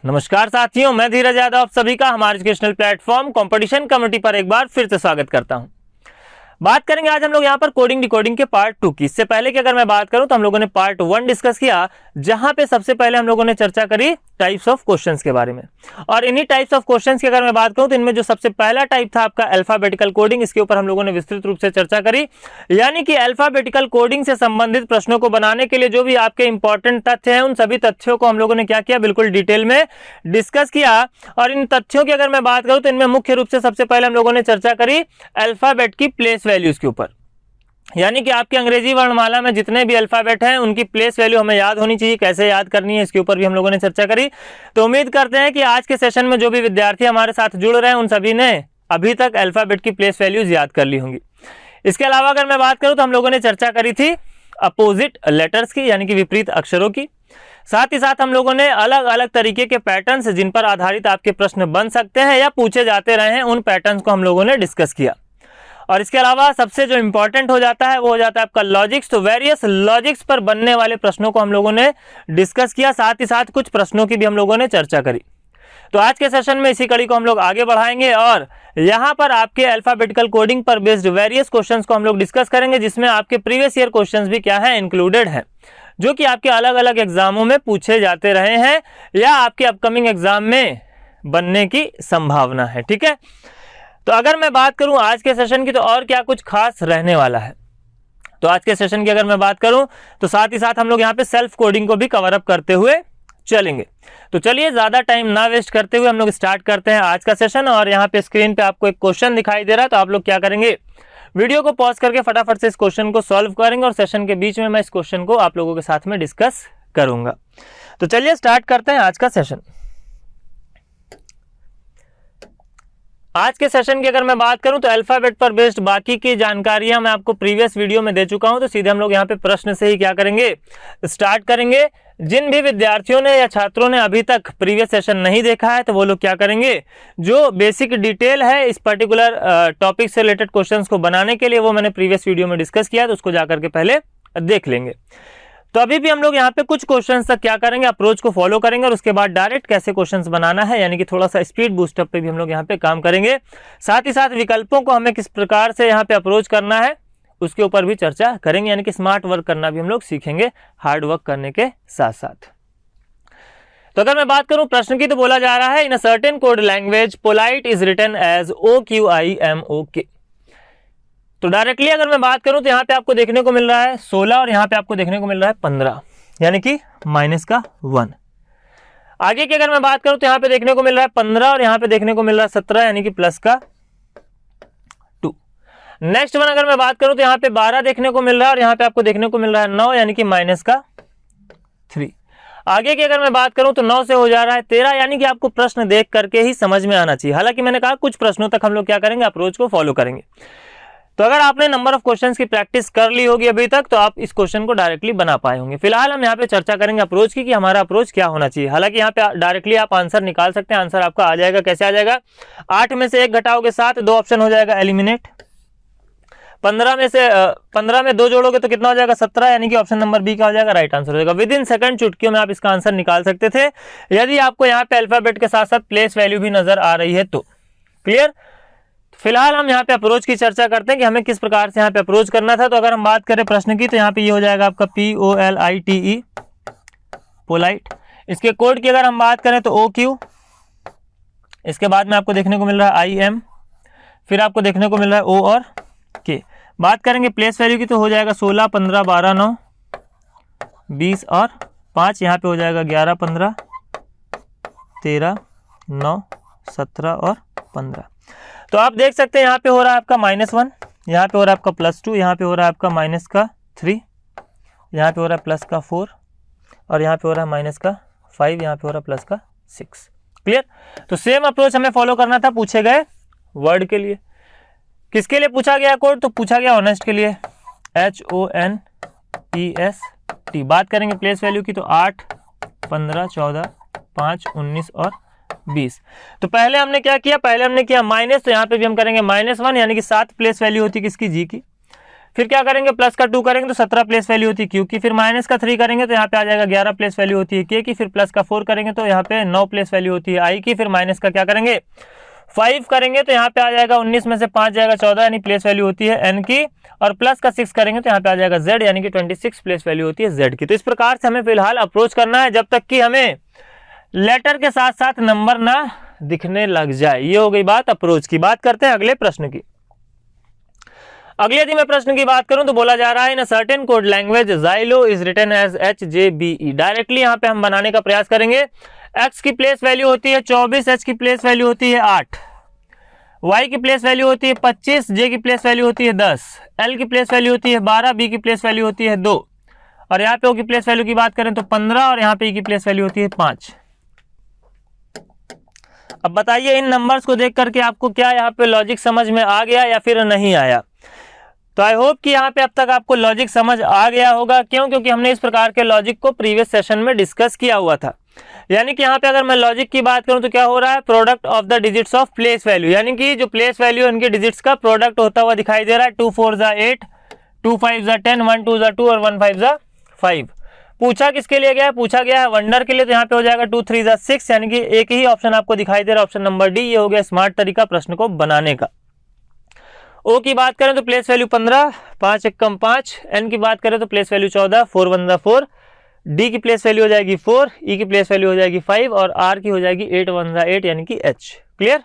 नमस्कार साथियों, मैं धीरज यादव आप सभी का हमारे एजुकेशनल प्लेटफॉर्म कंपटीशन कम्युनिटी पर एक बार फिर से स्वागत करता हूं। बात करेंगे आज हम लोग यहां पर कोडिंग डिकोडिंग के पार्ट 2 की। इससे पहले कि अगर मैं बात करूं तो हम लोगों ने पार्ट 1 डिस्कस किया, जहां पे सबसे पहले हम लोगों ने चर्चा करी टाइप्स ऑफ क्वेश्चंस के बारे में। और इन्हीं टाइप्स ऑफ क्वेश्चंस की अगर मैं बात करूं तो इनमें जो सबसे पहला टाइप था आपका अल्फाबेटिकल कोडिंग, इसके ऊपर हम लोगों ने विस्तृत रूप से चर्चा करी। यानी कि अल्फाबेटिकल कोडिंग से संबंधित प्रश्नों को बनाने के लिए जो भी आपके इंपॉर्टेंट तथ्य हैं, उन सभी तथ्यों को हम लोगों ने क्या किया, बिल्कुल डिटेल में डिस्कस किया। और इन तथ्यों की अगर मैं बात करूं तो इनमें मुख्य रूप से सबसे पहले हम लोगों ने चर्चा करी अल्फाबेट की प्लेस वैल्यूज के ऊपर। यानी कि आपकी अंग्रेजी वर्णमाला में जितने भी अल्फाबेट हैं उनकी प्लेस वैल्यू हमें याद होनी चाहिए, कैसे याद करनी है इसके ऊपर भी हम लोगों ने चर्चा करी। तो उम्मीद करते हैं कि आज के सेशन में जो भी विद्यार्थी हमारे साथ जुड़ रहे हैं उन सभी ने अभी तक अल्फाबेट की प्लेस वैल्यूज याद कर ली होंगी। इसके अलावा अगर मैं बात करूं तो हम लोगों ने चर्चा करी थी अपोजिट लेटर्स की, यानी कि विपरीत अक्षरों की। साथ ही साथ हम लोगों ने अलग अलग तरीके के पैटर्न्स जिन पर आधारित आपके प्रश्न बन सकते हैं या पूछे जाते रहे हैं, उन पैटर्न्स को हम लोगों ने डिस्कस किया। और इसके अलावा सबसे जो इंपॉर्टेंट हो जाता है वो हो जाता है आपका लॉजिक्स। तो वेरियस लॉजिक्स पर बनने वाले प्रश्नों को हम लोगों ने डिस्कस किया, साथ ही साथ कुछ प्रश्नों की भी हम लोगों ने चर्चा करी। तो आज के सेशन में इसी कड़ी को हम लोग आगे बढ़ाएंगे और यहाँ पर आपके अल्फाबेटिकल कोडिंग पर बेस्ड वेरियस क्वेश्चंस को हम लोग डिस्कस करेंगे, जिसमें आपके प्रीवियस ईयर क्वेश्चंस भी क्या है, इंक्लूडेड है, जो कि आपके अलग अलग एग्जामों में पूछे जाते रहे हैं या आपके अपकमिंग एग्जाम में बनने की संभावना है। ठीक है, तो अगर मैं बात करूं आज के सेशन की तो और क्या कुछ खास रहने वाला है, तो आज के सेशन की अगर मैं बात करूं तो साथ ही साथ हम लोग यहां पे सेल्फ कोडिंग को भी कवर अप करते हुए चलेंगे। तो चलिए ज्यादा टाइम ना वेस्ट करते हुए हम लोग स्टार्ट करते हैं आज का सेशन। और यहाँ पे स्क्रीन पे आपको एक क्वेश्चन दिखाई दे रहा है, तो आप लोग क्या करेंगे, वीडियो को पॉज करके फटाफट से इस क्वेश्चन को सॉल्व करेंगे और सेशन के बीच में मैं इस क्वेश्चन को आप लोगों के साथ में डिस्कस करूंगा। तो चलिए स्टार्ट करते हैं आज का सेशन। आज के सेशन की अगर मैं बात करूं तो अल्फाबेट पर बेस्ड बाकी की जानकारियां मैं आपको प्रीवियस वीडियो में दे चुका हूं। तो सीधे हम लोग यहां पे प्रश्न से ही क्या करेंगे, स्टार्ट करेंगे। जिन भी विद्यार्थियों ने या छात्रों ने अभी तक प्रीवियस सेशन नहीं देखा है तो वो लोग क्या करेंगे, जो बेसिक डिटेल है इस पर्टिकुलर टॉपिक से रिलेटेड क्वेश्चंस को बनाने के लिए, वो मैंने प्रीवियस वीडियो में डिस्कस किया, तो उसको जाकर के पहले देख लेंगे। तो अभी भी हम लोग यहाँ पे कुछ क्वेश्चंस तक क्या करेंगे, अप्रोच को फॉलो करेंगे और उसके बाद डायरेक्ट कैसे क्वेश्चंस बनाना है, यानी कि थोड़ा सा स्पीड बूस्टअप पे भी हम लोग यहाँ पे काम करेंगे। साथ ही साथ विकल्पों को हमें किस प्रकार से यहाँ पे अप्रोच करना है उसके ऊपर भी चर्चा करेंगे, यानी कि स्मार्ट वर्क करना भी हम लोग सीखेंगे हार्ड वर्क करने के साथ साथ। तो अगर मैं बात करूं प्रश्न की, तो बोला जा रहा है in a certain code language polite is written as OQIMOK। तो डायरेक्टली अगर मैं बात करूं तो यहाँ पे आपको देखने को मिल रहा है 16 और यहाँ पे आपको देखने को मिल रहा है 15, यानी कि -1। आगे की अगर मैं बात करूं तो यहाँ पे देखने को मिल रहा है 15 और यहाँ पे देखने को मिल रहा है 17, यानी कि +2। नेक्स्ट वन अगर मैं बात करूं तो यहाँ पे 12 देखने को मिल रहा है और यहाँ पे आपको देखने को मिल रहा है 9, यानी कि -3। आगे की अगर मैं बात करूं तो 9 से हो जा रहा है 13, यानी कि आपको प्रश्न देख करके ही समझ में आना चाहिए। हालांकि मैंने कहा कुछ प्रश्नों तक हम लोग क्या करेंगे, अप्रोच को फॉलो करेंगे। तो अगर आपने नंबर ऑफ क्वेश्चंस की प्रैक्टिस कर ली होगी अभी तक तो आप इस क्वेश्चन को डायरेक्टली बना पाए होंगे। फिलहाल हम यहाँ पे चर्चा करेंगे अप्रोच की, कि हमारा अप्रोच क्या होना चाहिए। हालांकि यहाँ पे डायरेक्टली आप आंसर निकाल सकते हैं, आंसर आपका आ जाएगा। कैसे आ जाएगा, 8 में से 1 घटाओगे 7, 2 ऑप्शन हो जाएगा एलिमिनेट। 15 में 2 जोड़ोगे तो कितना हो जाएगा, 17, यानी कि ऑप्शन नंबर बी का हो जाएगा, राइट आंसर हो जाएगा। विद इन सेकंड चुटकियों में आप इसका आंसर निकाल सकते थे, यदि आपको यहाँ पे अल्फाबेट के साथ साथ प्लेस वैल्यू भी नजर आ रही है तो। क्लियर। फिलहाल हम यहाँ पे अप्रोच की चर्चा करते हैं कि हमें किस प्रकार से यहाँ पे अप्रोच करना था। तो अगर हम बात करें प्रश्न की, तो यहाँ पे ये हो जाएगा आपका POLITE, पोलाइट। इसके कोड की अगर हम बात करें तो OQ, इसके बाद में आपको देखने को मिल रहा है IM, फिर आपको देखने को मिल रहा है O और K। बात करेंगे प्लेस वैल्यू की तो हो जाएगा 16, 15, 12, 9, 20 और 5, यहाँ पे हो जाएगा 11, 15, 13, 9, 17 और 15। तो आप देख सकते हैं यहाँ पे हो रहा है आपका -1, यहाँ पे हो रहा है आपका +2, यहाँ पे हो रहा है आपका -3, यहाँ पे हो रहा है +4 और यहाँ पे हो रहा है -5, यहाँ पे हो रहा है +6। क्लियर। तो सेम अप्रोच हमें फॉलो करना था पूछे गए वर्ड के लिए। किसके लिए पूछा गया कोड, तो पूछा गया ऑनेस्ट के लिए, HONEST। बात करेंगे प्लेस वैल्यू की तो 8, 15, 14, 5, 19 और 20। तो पहले हमने क्या किया, पहले हमने किया माइनस, तो यहाँ पे भी हम करेंगे -1, यानी कि 7 प्लेस वैल्यू होती है किसकी, जी की। फिर क्या करेंगे, प्लस का 2 करेंगे तो 17 प्लेस वैल्यू होती है क्यू की, फिर माइनस का 3 करेंगे तो यहाँ पे आ जाएगा 11 प्लेस वैल्यू होती है के की, फिर प्लस का 4 करेंगे तो यहाँ पे 9 प्लेस वैल्यू होती है आई की, फिर माइनस का क्या करेंगे 5 करेंगे तो यहाँ पे आ जाएगा 19 में से 5 जाएगा 14 यानी प्लेस वैल्यू होती है एन की, और प्लस का 6 करेंगे तो यहाँ पे आ जाएगा जेड यानी कि 26 प्लेस वैल्यू होती है जेड की। तो इस प्रकार से हमें फिलहाल अप्रोच करना है जब तक कि हमें लेटर के साथ साथ नंबर ना दिखने लग जाए। ये हो गई बात अप्रोच की। बात करते हैं अगले प्रश्न की। अगले यदि मैं प्रश्न की बात करूं तो बोला जा रहा है in certain code language xylo is written as HJBE। Directly यहां पे हम बनाने का प्रयास करेंगे। x की प्लेस वैल्यू होती है 24, h की प्लेस वैल्यू होती है 8, y की प्लेस वैल्यू होती है 25, j की प्लेस वैल्यू होती है 10, l की प्लेस वैल्यू होती है 12, b की प्लेस वैल्यू होती है 2, और यहाँ पे o की प्लेस वैल्यू की बात करें तो 15, और यहाँ पे e की प्लेस वैल्यू होती है 5। अब बताइए इन नंबर्स को देख करके आपको क्या यहाँ पे लॉजिक समझ में आ गया या फिर नहीं आया। तो आई होप कि यहाँ पे अब तक आपको लॉजिक समझ आ गया होगा। क्यों? क्योंकि हमने इस प्रकार के लॉजिक को प्रीवियस सेशन में डिस्कस किया हुआ था। यानी कि यहाँ पे अगर मैं लॉजिक की बात करूँ तो क्या हो रहा है, product of the digits of place value, यानी कि जो प्लेस वैल्यू उनके डिजिट्स का प्रोडक्ट होता हुआ दिखाई दे रहा है। 2 4 ज़ा 8, 2 5 ज़ा 10, 1 2 ज़ा 2 और 1 5 ज़ा 5। पूछा किसके लिए गया है, पूछा गया है वंडर के लिए। तो यहाँ पे हो जाएगा 2 3 ज़ा 6, यानी कि एक ही ऑप्शन आपको दिखाई दे रहा है, ऑप्शन नंबर डी। ये हो गया स्मार्ट तरीका प्रश्न को बनाने का। ओ की बात करें तो प्लेस वैल्यू 15, 5 1 5। एन की बात करें तो प्लेस वैल्यू 14, 4 1 ज़ा 4। डी की प्लेस वैल्यू हो जाएगी 4, ई की प्लेस वैल्यू हो जाएगी 5 और आर की हो जाएगी 8 1 ज़ा 8 यानी कि एच। क्लियर?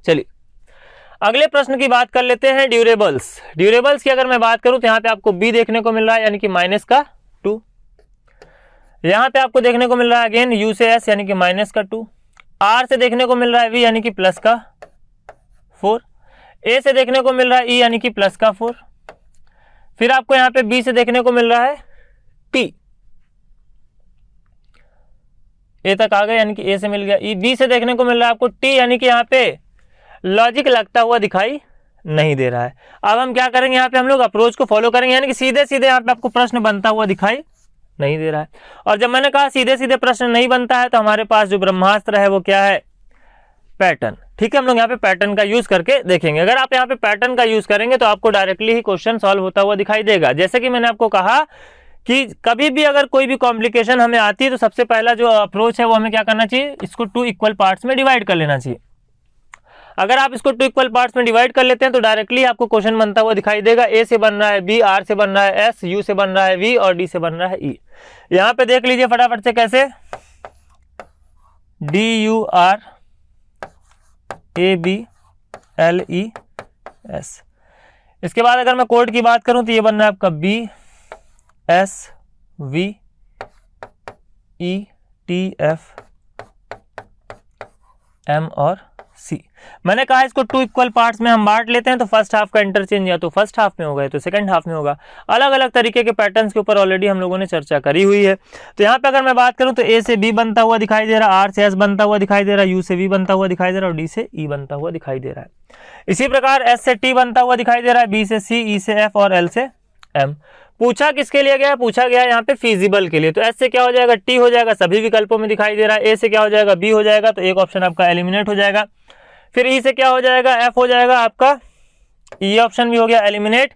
चलिए अगले प्रश्न की बात कर लेते हैं। ड्यूरेबल्स। ड्यूरेबल्स की अगर मैं बात करूं तो यहाँ पे आपको बी देखने को मिल रहा है यानी कि माइनस का 2। यहाँ पे आपको देखने को मिल रहा है अगेन यू से एस यानी कि माइनस का 2। आर से देखने को मिल रहा है वी यानी कि प्लस का 4। ए से देखने को मिल रहा है ई यानी कि प्लस का 4। फिर आपको यहाँ पे बी से देखने को मिल रहा है टी। ए तक आ गए यानी कि ए से मिल गया ई। बी से देखने को मिल रहा है आपको टी यानी कि यहाँ पे लॉजिक लगता हुआ दिखाई नहीं दे रहा है। अब हम क्या करेंगे, यहाँ पे हम लोग अप्रोच को फॉलो करेंगे, यानी कि सीधे सीधे यहाँ पे आपको प्रश्न बनता हुआ दिखाई नहीं दे रहा है। और जब मैंने कहा सीधे सीधे प्रश्न नहीं बनता है तो हमारे पास जो ब्रह्मास्त्र है वो क्या है, पैटर्न। ठीक है, हम लोग यहाँ पे पैटर्न का यूज करके देखेंगे। अगर आप यहाँ पे पैटर्न का यूज करेंगे तो आपको डायरेक्टली ही क्वेश्चन सॉल्व होता हुआ दिखाई देगा। जैसे कि मैंने आपको कहा कि कभी भी अगर कोई भी कॉम्प्लिकेशन हमें आती है तो सबसे पहला जो अप्रोच है वो हमें क्या करना चाहिए, इसको 2 इक्वल पार्ट्स में डिवाइड कर लेना चाहिए। अगर आप इसको 2 इक्वल पार्ट्स में डिवाइड कर लेते हैं तो डायरेक्टली आपको क्वेश्चन बनता हुआ दिखाई देगा। ए से बन रहा है बी, आर से बन रहा है एस, यू से बन रहा है वी और डी से बन रहा है ई। यहाँ पे देख लीजिए फटाफट से कैसे, D U R A B L E S. इसके बाद अगर मैं कोड की बात करूं तो ये बन रहा है आपका B S V E T F M और सी। मैंने कहा इसको 2 इक्वल पार्ट्स में हम बांट लेते हैं तो फर्स्ट हाफ का इंटरचेंज या तो फर्स्ट हाफ में होगा या तो सेकंड हाफ में होगा। अलग अलग तरीके के पैटर्न्स के ऊपर ऑलरेडी हम लोगों ने चर्चा करी हुई है। तो यहाँ पे अगर मैं बात करूं तो ए से बी बनता हुआ दिखाई दे रहा है, आर से एस बनता हुआ दिखाई दे रहा है, यू से वी बनता हुआ दिखाई दे रहा है और डी से ई बनता हुआ दिखाई दे रहा है। इसी प्रकार एस से टी बनता हुआ दिखाई दे रहा है, बी से सी, ई से एफ और एल से एम। पूछा किसके लिए गया है, पूछा गया है यहाँ पे फिजिबल के लिए। तो एस से क्या हो जाएगा, टी हो जाएगा, सभी विकल्पों में दिखाई दे रहा है। ए से क्या हो जाएगा, बी हो जाएगा, तो एक ऑप्शन आपका एलिमिनेट हो जाएगा। फिर ई से क्या हो जाएगा, एफ हो जाएगा आपका, ये ऑप्शन भी हो गया एलिमिनेट।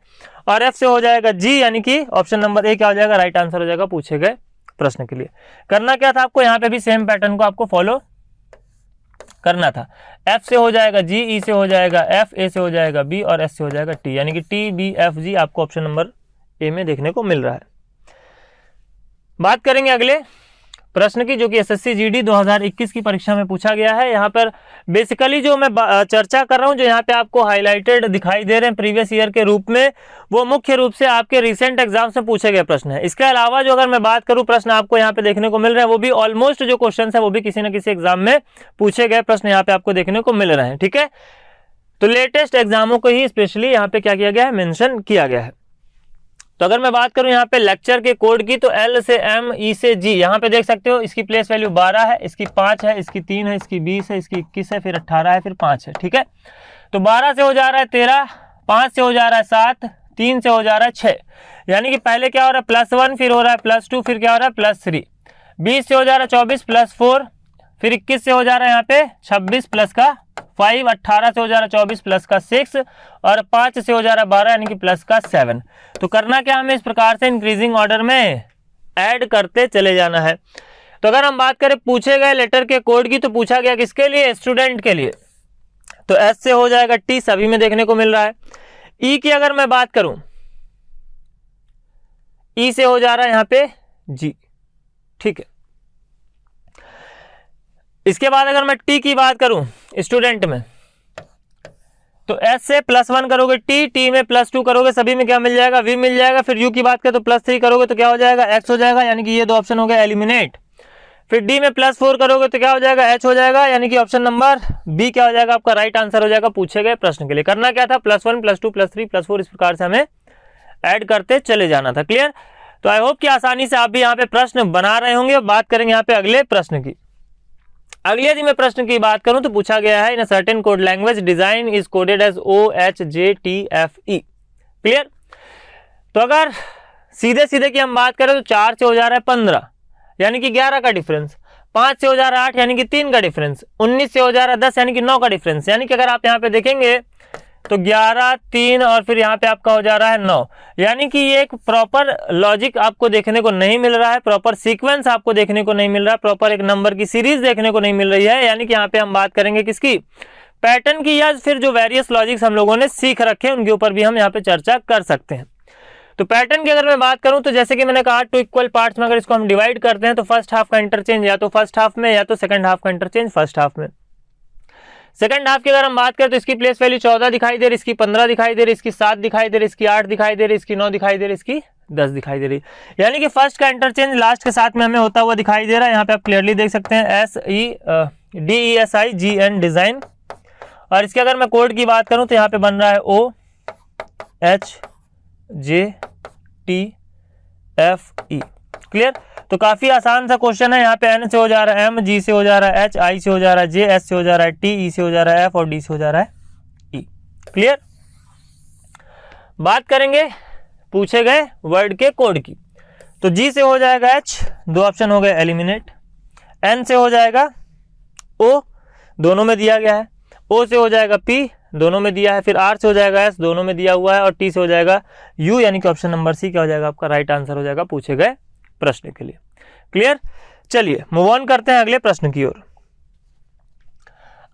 और एफ से हो जाएगा जी, यानी कि ऑप्शन नंबर ए क्या हो जाएगा, राइट आंसर हो जाएगा पूछे गए प्रश्न के लिए। करना क्या था आपको, यहाँ पे भी सेम पैटर्न को आपको फॉलो करना था। एफ से हो जाएगा जी, ई से हो जाएगा एफ, ए से हो जाएगा बी और एस से हो जाएगा टी, यानी कि टी बी एफ जी आपको ऑप्शन नंबर ए में देखने को मिल रहा है। बात करेंगे अगले प्रश्न की, जो कि एसएससी जीडी 2021 की परीक्षा में पूछा गया है। यहाँ पर बेसिकली जो मैं चर्चा कर रहा हूँ, जो यहाँ पे आपको हाईलाइटेड दिखाई दे रहे हैं प्रीवियस ईयर के रूप में, वो मुख्य रूप से आपके रिसेंट एग्जाम्स में पूछे गए प्रश्न है। इसके अलावा जो अगर मैं बात करूँ प्रश्न आपको यहाँ पे देखने को मिल रहे हैं, वो भी ऑलमोस्ट जो क्वेश्चन है वो भी किसी न किसी एग्जाम में पूछे गए प्रश्न यहाँ पे आपको देखने को मिल रहे हैं। ठीक है, तो लेटेस्ट एग्जामों को ही स्पेशली यहाँ पे क्या किया गया है, मेंशन किया गया है। तो अगर मैं बात करूं यहाँ पे लेक्चर के कोड की, तो एल से एम, ई से जी, यहाँ पे देख सकते हो इसकी प्लेस वैल्यू 12 है, इसकी 5 है, इसकी 3 है, इसकी 20 है, इसकी 21 है, फिर 18 है, फिर 5 है। ठीक है, तो 12 से हो जा रहा है 13, 5 से हो जा रहा है 7, 3 से हो जा रहा है 6, यानी कि पहले क्या हो रहा है +1, फिर हो रहा है +2, फिर क्या हो रहा है +3। 20 से हो जा रहा है 24 +4, फिर 21 से हो जा रहा है यहाँ पे 26 प्लस का 5, 18 से हो जा रहा है 24 प्लस का 6 और 5 से हो जा रहा है 12 यानी कि प्लस का 7। तो करना क्या, हमें इस प्रकार से इंक्रीजिंग ऑर्डर में ऐड करते चले जाना है। तो अगर हम बात करें पूछे गए लेटर के कोड की, तो पूछा गया किसके लिए, स्टूडेंट के लिए, तो एस से हो जाएगा टी, सभी में देखने को मिल रहा है। ई की अगर मैं बात करूं, ई से हो जा रहा है यहाँ पे जी, ठीक है। इसके बाद अगर मैं टी की बात करूं स्टूडेंट में, तो एस से +1 करोगे टी में +2 करोगे, सभी में क्या मिल जाएगा, वी मिल जाएगा। फिर यू की बात करें तो +3 करोगे तो क्या हो जाएगा, एक्स हो जाएगा, यानी कि ये 2 ऑप्शन हो गया एलिमिनेट। फिर डी में +4 करोगे तो क्या हो जाएगा, एच हो जाएगा, यानी कि ऑप्शन नंबर बी क्या हो जाएगा, आपका राइट आंसर हो जाएगा पूछे गए प्रश्न के लिए। करना क्या था, +1 +2 +3 +4 इस प्रकार से हमें ऐड करते चले जाना था। क्लियर। तो आई होप कि आसानी से आप भी यहाँ पे प्रश्न बना रहे होंगे। बात करेंगे यहाँ पे अगले प्रश्न की। अगले यदि मैं प्रश्न की बात करूं तो पूछा गया है, in certain code language design is coded as OHJTFE। Clear. तो अगर सीधे सीधे की हम बात करें तो 4 से हो जा रहा है 15 यानी कि 11 का डिफरेंस, 5 से हो जा रहा है 8 यानी कि 3 का डिफरेंस, 19 से हो जा रहा है 10 यानी कि 9 का डिफरेंस। यानी कि अगर आप यहाँ पे देखेंगे तो 11, 3 और फिर यहाँ पे आपका हो जा रहा है 9, यानी कि ये एक प्रॉपर लॉजिक आपको देखने को नहीं मिल रहा है, प्रॉपर सीक्वेंस आपको देखने को नहीं मिल रहा है, प्रॉपर एक नंबर की सीरीज देखने को नहीं मिल रही है। यानी कि यहाँ पे हम बात करेंगे किसकी, पैटर्न की, या फिर जो वेरियस लॉजिक्स हम लोगों ने सीख रखे हैं उनके ऊपर भी हम यहाँ पे चर्चा कर सकते हैं। तो पैटर्न की अगर मैं बात करूं तो जैसे कि मैंने कहा 2 इक्वल पार्ट्स में अगर इसको हम डिवाइड करते हैं तो फर्स्ट हाफ का इंटरचेंज या तो फर्स्ट हाफ में या तो सेकंड हाफ का इंटरचेंज फर्स्ट हाफ में। सेकंड हाफ की अगर हम बात करें तो इसकी प्लेस वैल्यू 14 दिखाई दे रही, इसकी 15 दिखाई दे रही, इसकी 7 दिखाई दे रही, इसकी 8 दिखाई दे रही, इसकी 9 दिखाई दे रही, इसकी 10 दिखाई दे रही। यानी कि फर्स्ट का इंटरचेंज लास्ट के साथ में हमें होता हुआ दिखाई दे रहा है। यहाँ पे आप क्लियरली देख सकते हैं DESIGN डिजाइन। और इसके अगर मैं कोड की बात करूं तो यहाँ पे बन रहा है OHJTFE। क्लियर। तो काफी आसान सा क्वेश्चन है। यहाँ पे N से हो जा रहा है M, G से हो जा रहा है H, I से हो जा रहा है J, S से हो जा रहा है T, E से हो जा रहा है F और D से हो जा रहा है E। क्लियर। बात करेंगे पूछे गए वर्ड के कोड की, तो G से हो जाएगा H, 2 ऑप्शन हो गए एलिमिनेट। N से हो जाएगा O, दोनों में दिया गया है। O से हो जाएगा P, दोनों में दिया है। फिर R से हो जाएगा S, दोनों में दिया हुआ है। और T से हो जाएगा U, यानी कि ऑप्शन नंबर C क्या हो जाएगा, आपका राइट आंसर हो जाएगा पूछे गए प्रश्न के लिए। क्लियर। चलिए मूव ऑन करते हैं अगले प्रश्न की ओर।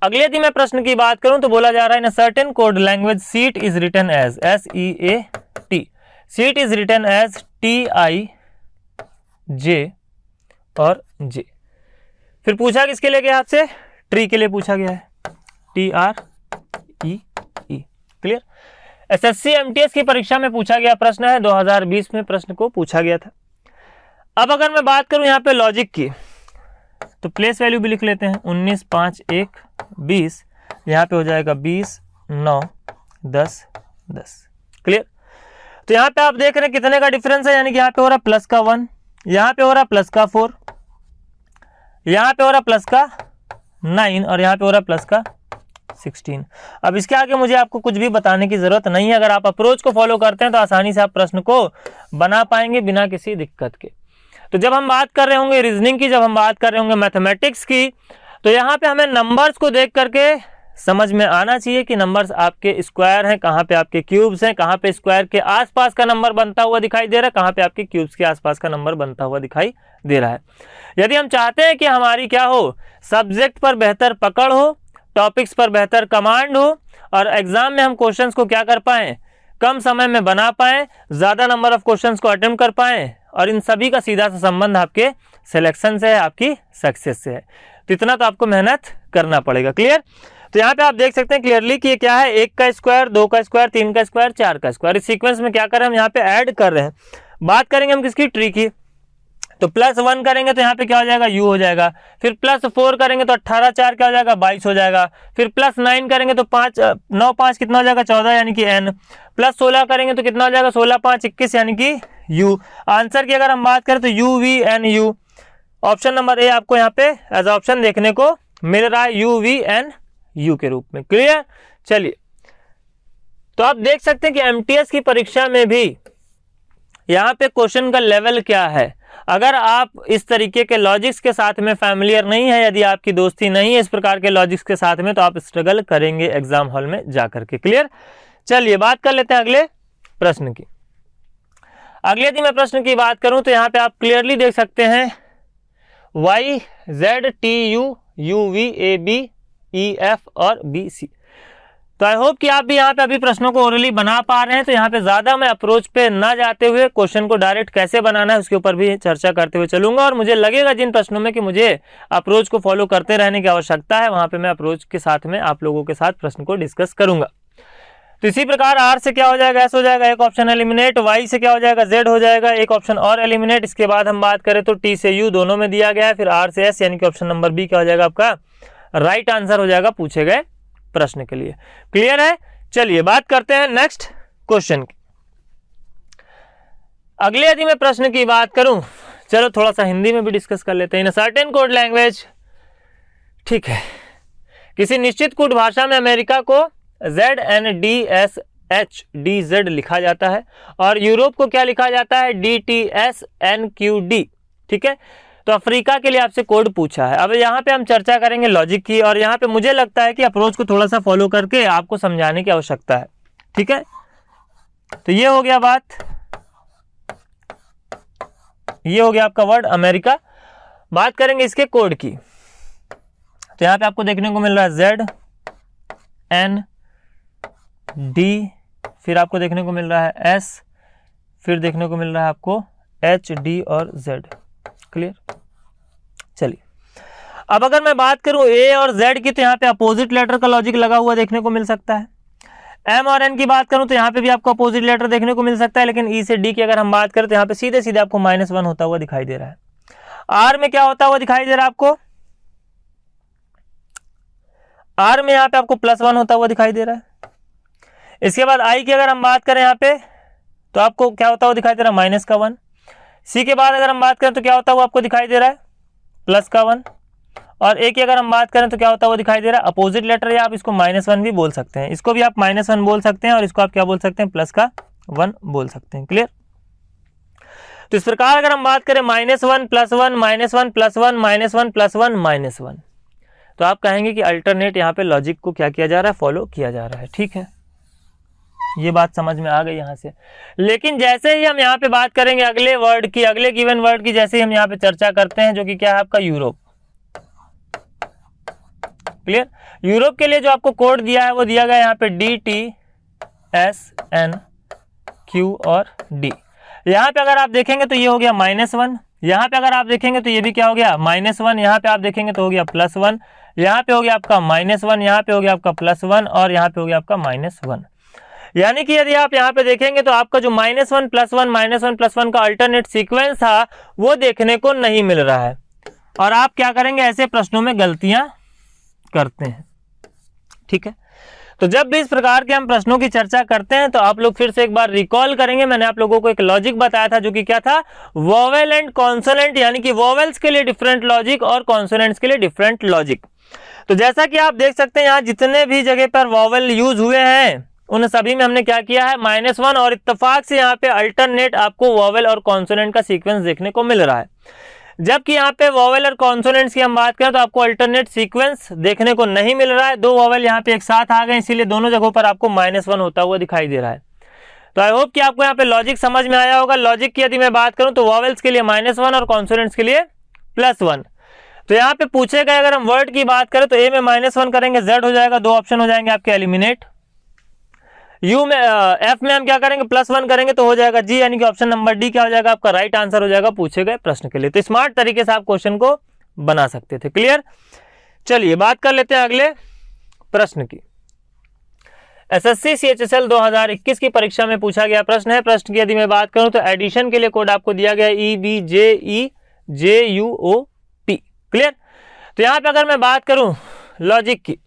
अगले यदि मैं प्रश्न की बात करूं तो बोला जा रहा है in certain code language seat is written as SEAT, seat is written as TIJ और J। फिर पूछा किसके लिए गया आपसे, ट्री के लिए पूछा गया है, TREE। क्लियर। SSC MTS की परीक्षा में पूछा गया प्रश्न है, 2020 में प्रश्न को पूछा गया था। अब अगर मैं बात करूं यहाँ पे लॉजिक की, तो प्लेस वैल्यू भी लिख लेते हैं, 19, 5, 1, 20, यहाँ पे हो जाएगा 20, 9, 10, 10। क्लियर। तो यहाँ पे आप देख रहे हैं कितने का डिफरेंस है, यानी कि यहाँ पे हो रहा प्लस का 1, यहाँ पे हो रहा प्लस का 4, यहाँ पे हो रहा प्लस का 9 और यहाँ पे हो रहा प्लस का 16। अब इसके आगे मुझे आपको कुछ भी बताने की जरूरत नहीं है। अगर आप अप्रोच को फॉलो करते हैं तो आसानी से आप प्रश्न को बना पाएंगे बिना किसी दिक्कत के। तो जब हम बात कर रहे होंगे रीजनिंग की, जब हम बात कर रहे होंगे मैथमेटिक्स की, तो यहाँ पे हमें नंबर्स को देख करके समझ में आना चाहिए कि नंबर्स आपके स्क्वायर हैं, कहाँ पे आपके क्यूब्स हैं, कहाँ पे स्क्वायर के आसपास का नंबर बनता हुआ दिखाई दे रहा है, कहाँ पे आपके क्यूब्स के आसपास का नंबर बनता हुआ दिखाई दे रहा है। यदि हम चाहते हैं कि हमारी क्या हो, सब्जेक्ट पर बेहतर पकड़ हो, टॉपिक्स पर बेहतर कमांड हो और एग्जाम में हम क्वेश्चंस को क्या कर पाएं, कम समय में बना पाएं, ज्यादा नंबर ऑफ क्वेश्चंस को अटेम्प्ट कर पाएं, और इन सभी का सीधा सा संबंध आपके सिलेक्शन से है, आपकी सक्सेस से है। तो इतना तो आपको मेहनत करना पड़ेगा। क्लियर। तो यहाँ पे आप देख सकते हैं क्लियरली कि ये क्या है, 1 का स्क्वायर, 2 का स्क्वायर, 3 का स्क्वायर, 4 का स्क्वायर। इस सीक्वेंस में क्या कर रहे हैं हम, यहाँ पे ऐड कर रहे हैं। बात करेंगे हम किसकी, ट्री की, तो +1 करेंगे तो यहाँ पे क्या हो जाएगा, U हो जाएगा। फिर +4 करेंगे तो 18, 4 क्या हो जाएगा, 22 हो जाएगा। फिर +9 करेंगे तो 9, 5 कितना हो जाएगा, 14 यानी कि N। +16 करेंगे तो कितना हो जाएगा, 16, 5, 21 यानी कि U। आंसर की अगर हम बात करें तो UVNU, ऑप्शन नंबर ए आपको यहाँ पे एज ऑप्शन देखने को मिल रहा है, UVNU के रूप में। क्लियर। चलिए, तो आप देख सकते हैं कि MTS की परीक्षा में भी यहाँ पे क्वेश्चन का लेवल क्या है। अगर आप इस तरीके के लॉजिक्स के साथ में फैमिलियर नहीं है, यदि आपकी दोस्ती नहीं है इस प्रकार के लॉजिक्स के साथ में, तो आप स्ट्रगल करेंगे एग्जाम हॉल में जाकर के। क्लियर? चलिए बात कर लेते हैं अगले प्रश्न की। अगले यदि मैं प्रश्न की बात करूं तो यहाँ पे आप क्लियरली देख सकते हैं Y Z T U U V A B E F और B C। तो आई होप कि आप भी यहाँ पे अभी प्रश्नों को ओरली बना पा रहे हैं। तो यहाँ पे ज्यादा मैं अप्रोच पे ना जाते हुए क्वेश्चन को डायरेक्ट कैसे बनाना है उसके ऊपर भी चर्चा करते हुए चलूंगा, और मुझे लगेगा जिन प्रश्नों में कि मुझे अप्रोच को फॉलो करते रहने की आवश्यकता है वहां पे मैं अप्रोच के साथ में आप लोगों के साथ प्रश्न को डिस्कस करूंगा। तो इसी प्रकार R से क्या हो जाएगा, S हो जाएगा, एक ऑप्शन एलिमिनेट। Y से क्या हो जाएगा, Z हो जाएगा, एक ऑप्शन और एलिमिनेट। इसके बाद हम बात करें तो T से U दोनों में दिया गया है, फिर R से S यानी कि ऑप्शन नंबर B क्या हो जाएगा, आपका राइट आंसर हो जाएगा पूछे गए प्रश्न के लिए। क्लियर है? चलिए बात करते हैं नेक्स्ट क्वेश्चन की। अगले यदि मैं प्रश्न की बात करूं, चलो थोड़ा सा हिंदी में भी डिस्कस कर लेते हैं। इन सर्टेन कोड लैंग्वेज, ठीक है, किसी निश्चित कोड भाषा में अमेरिका को ZNDSHDZ लिखा जाता है और यूरोप को क्या लिखा जाता है, DTSNQD। ठीक है, तो अफ्रीका के लिए आपसे कोड पूछा है। अब यहाँ पे हम चर्चा करेंगे लॉजिक की, और यहाँ पे मुझे लगता है कि अप्रोच को थोड़ा सा फॉलो करके आपको समझाने की आवश्यकता है। ठीक है, तो ये हो गया बात, ये हो गया आपका वर्ड अमेरिका। बात करेंगे इसके कोड की, तो यहाँ पे आपको देखने को मिल रहा है ZND, फिर आपको देखने को मिल रहा है S, फिर देखने को मिल रहा है आपको HD और Z। क्लियर? चलिए अब अगर मैं बात करूं A और Z की, तो यहाँ पे अपोजिट लेटर का लॉजिक लगा हुआ देखने को मिल सकता है। M और N की बात करूं तो यहाँ पे भी आपको अपोजिट लेटर देखने को मिल सकता है, लेकिन E से D की अगर हम बात करें तो यहाँ पे सीधे सीधे आपको -1 होता हुआ दिखाई दे रहा है। R में क्या होता हुआ दिखाई दे रहा है आपको, R में यहाँ पे आपको +1 होता हुआ दिखाई दे रहा है। इसके बाद I की अगर हम बात करें यहाँ पे तो आपको क्या होता हुआ दिखाई दे रहा है, -1। C के बाद अगर हम बात करें तो क्या होता हुआ आपको दिखाई दे रहा है, +1। और A की अगर हम बात करें तो क्या होता हुआ दिखाई दे रहा है, अपोजिट लेटर, या आप इसको -1 भी बोल सकते हैं। इसको भी आप -1 बोल सकते हैं और इसको आप क्या बोल सकते हैं, +1 बोल सकते हैं। क्लियर? तो इस प्रकार अगर हम बात करें -1 +1 -1 +1 -1 +1 तो आप कहेंगे कि अल्टरनेट यहाँ पे लॉजिक को क्या किया जा रहा है, फॉलो किया जा रहा है। ठीक है, ये बात समझ में आ गई यहाँ से। लेकिन जैसे ही हम यहाँ पे बात करेंगे अगले वर्ड की, अगले गिवन वर्ड की, जैसे ही हम यहाँ पे चर्चा करते हैं, जो कि क्या है आपका यूरोप। क्लियर? यूरोप के लिए जो आपको कोड दिया है वो दिया गया यहाँ पे DTSNQ और D। यहाँ पे अगर आप देखेंगे तो ये हो गया -1, यहाँ पे अगर आप देखेंगे तो ये भी क्या हो गया, -1, यहाँ पे आप देखेंगे तो हो गया +1, यहाँ पे हो गया आपका -1, यहाँ पे हो गया आपका +1 और यहाँ पे हो गया आपका -1। यानी कि यदि आप यहाँ पे देखेंगे तो आपका जो -1 +1 +1 का अल्टरनेट सीक्वेंस था वो देखने को नहीं मिल रहा है, और आप क्या करेंगे, ऐसे प्रश्नों में गलतियां करते हैं। ठीक है, तो जब भी इस प्रकार के हम प्रश्नों की चर्चा करते हैं तो आप लोग फिर से एक बार रिकॉल करेंगे, मैंने आप लोगों को एक लॉजिक बताया था जो कि क्या था, वोवेल एंड कॉन्सोनेंट, यानी कि वोवेल्स के लिए डिफरेंट लॉजिक और कॉन्सोनेंट्स के लिए डिफरेंट लॉजिक। तो जैसा कि आप देख सकते हैं यहाँ जितने भी जगह पर वोवेल यूज हुए हैं उन सभी में हमने क्या किया है, -1, और इत्तेफाक से यहाँ पे अल्टरनेट आपको वोवेल और कॉन्सोनेंट का सीक्वेंस देखने को मिल रहा है। जबकि यहाँ पे वोवेल और कॉन्सोनेंट्स की हम बात करें तो आपको अल्टरनेट सीक्वेंस देखने को नहीं मिल रहा है। दो वोवेल यहाँ पे एक साथ आ गए, इसीलिए दोनों जगहों पर आपको -1 होता हुआ दिखाई दे रहा है। तो आई होप कि आपको यहाँ पे लॉजिक समझ में आया होगा। लॉजिक की यदि मैं बात करूं तो वोवेल्स के लिए -1 और कॉन्सोनेंट्स के लिए +1। तो यहाँ पे पूछे गए अगर हम वर्ड की बात करें तो A में -1 करेंगे, Z हो जाएगा, दो ऑप्शन हो जाएंगे आपके एलिमिनेट। U में F में हम क्या करेंगे, +1 करेंगे तो हो जाएगा G, यानी कि ऑप्शन नंबर D क्या हो जाएगा आपका राइट आंसर हो जाएगा पूछे गए प्रश्न के लिए। तो स्मार्ट तरीके से आप क्वेश्चन को बना सकते थे। क्लियर? चलिए बात कर लेते हैं अगले प्रश्न की। SSC CHSL 2021 की परीक्षा में पूछा गया प्रश्न है। प्रश्न की यदि मैं बात करूं तो एडिशन के लिए कोड आपको दिया गया EBJEJUOP। क्लियर? तो यहाँ पे अगर मैं बात करूं लॉजिक की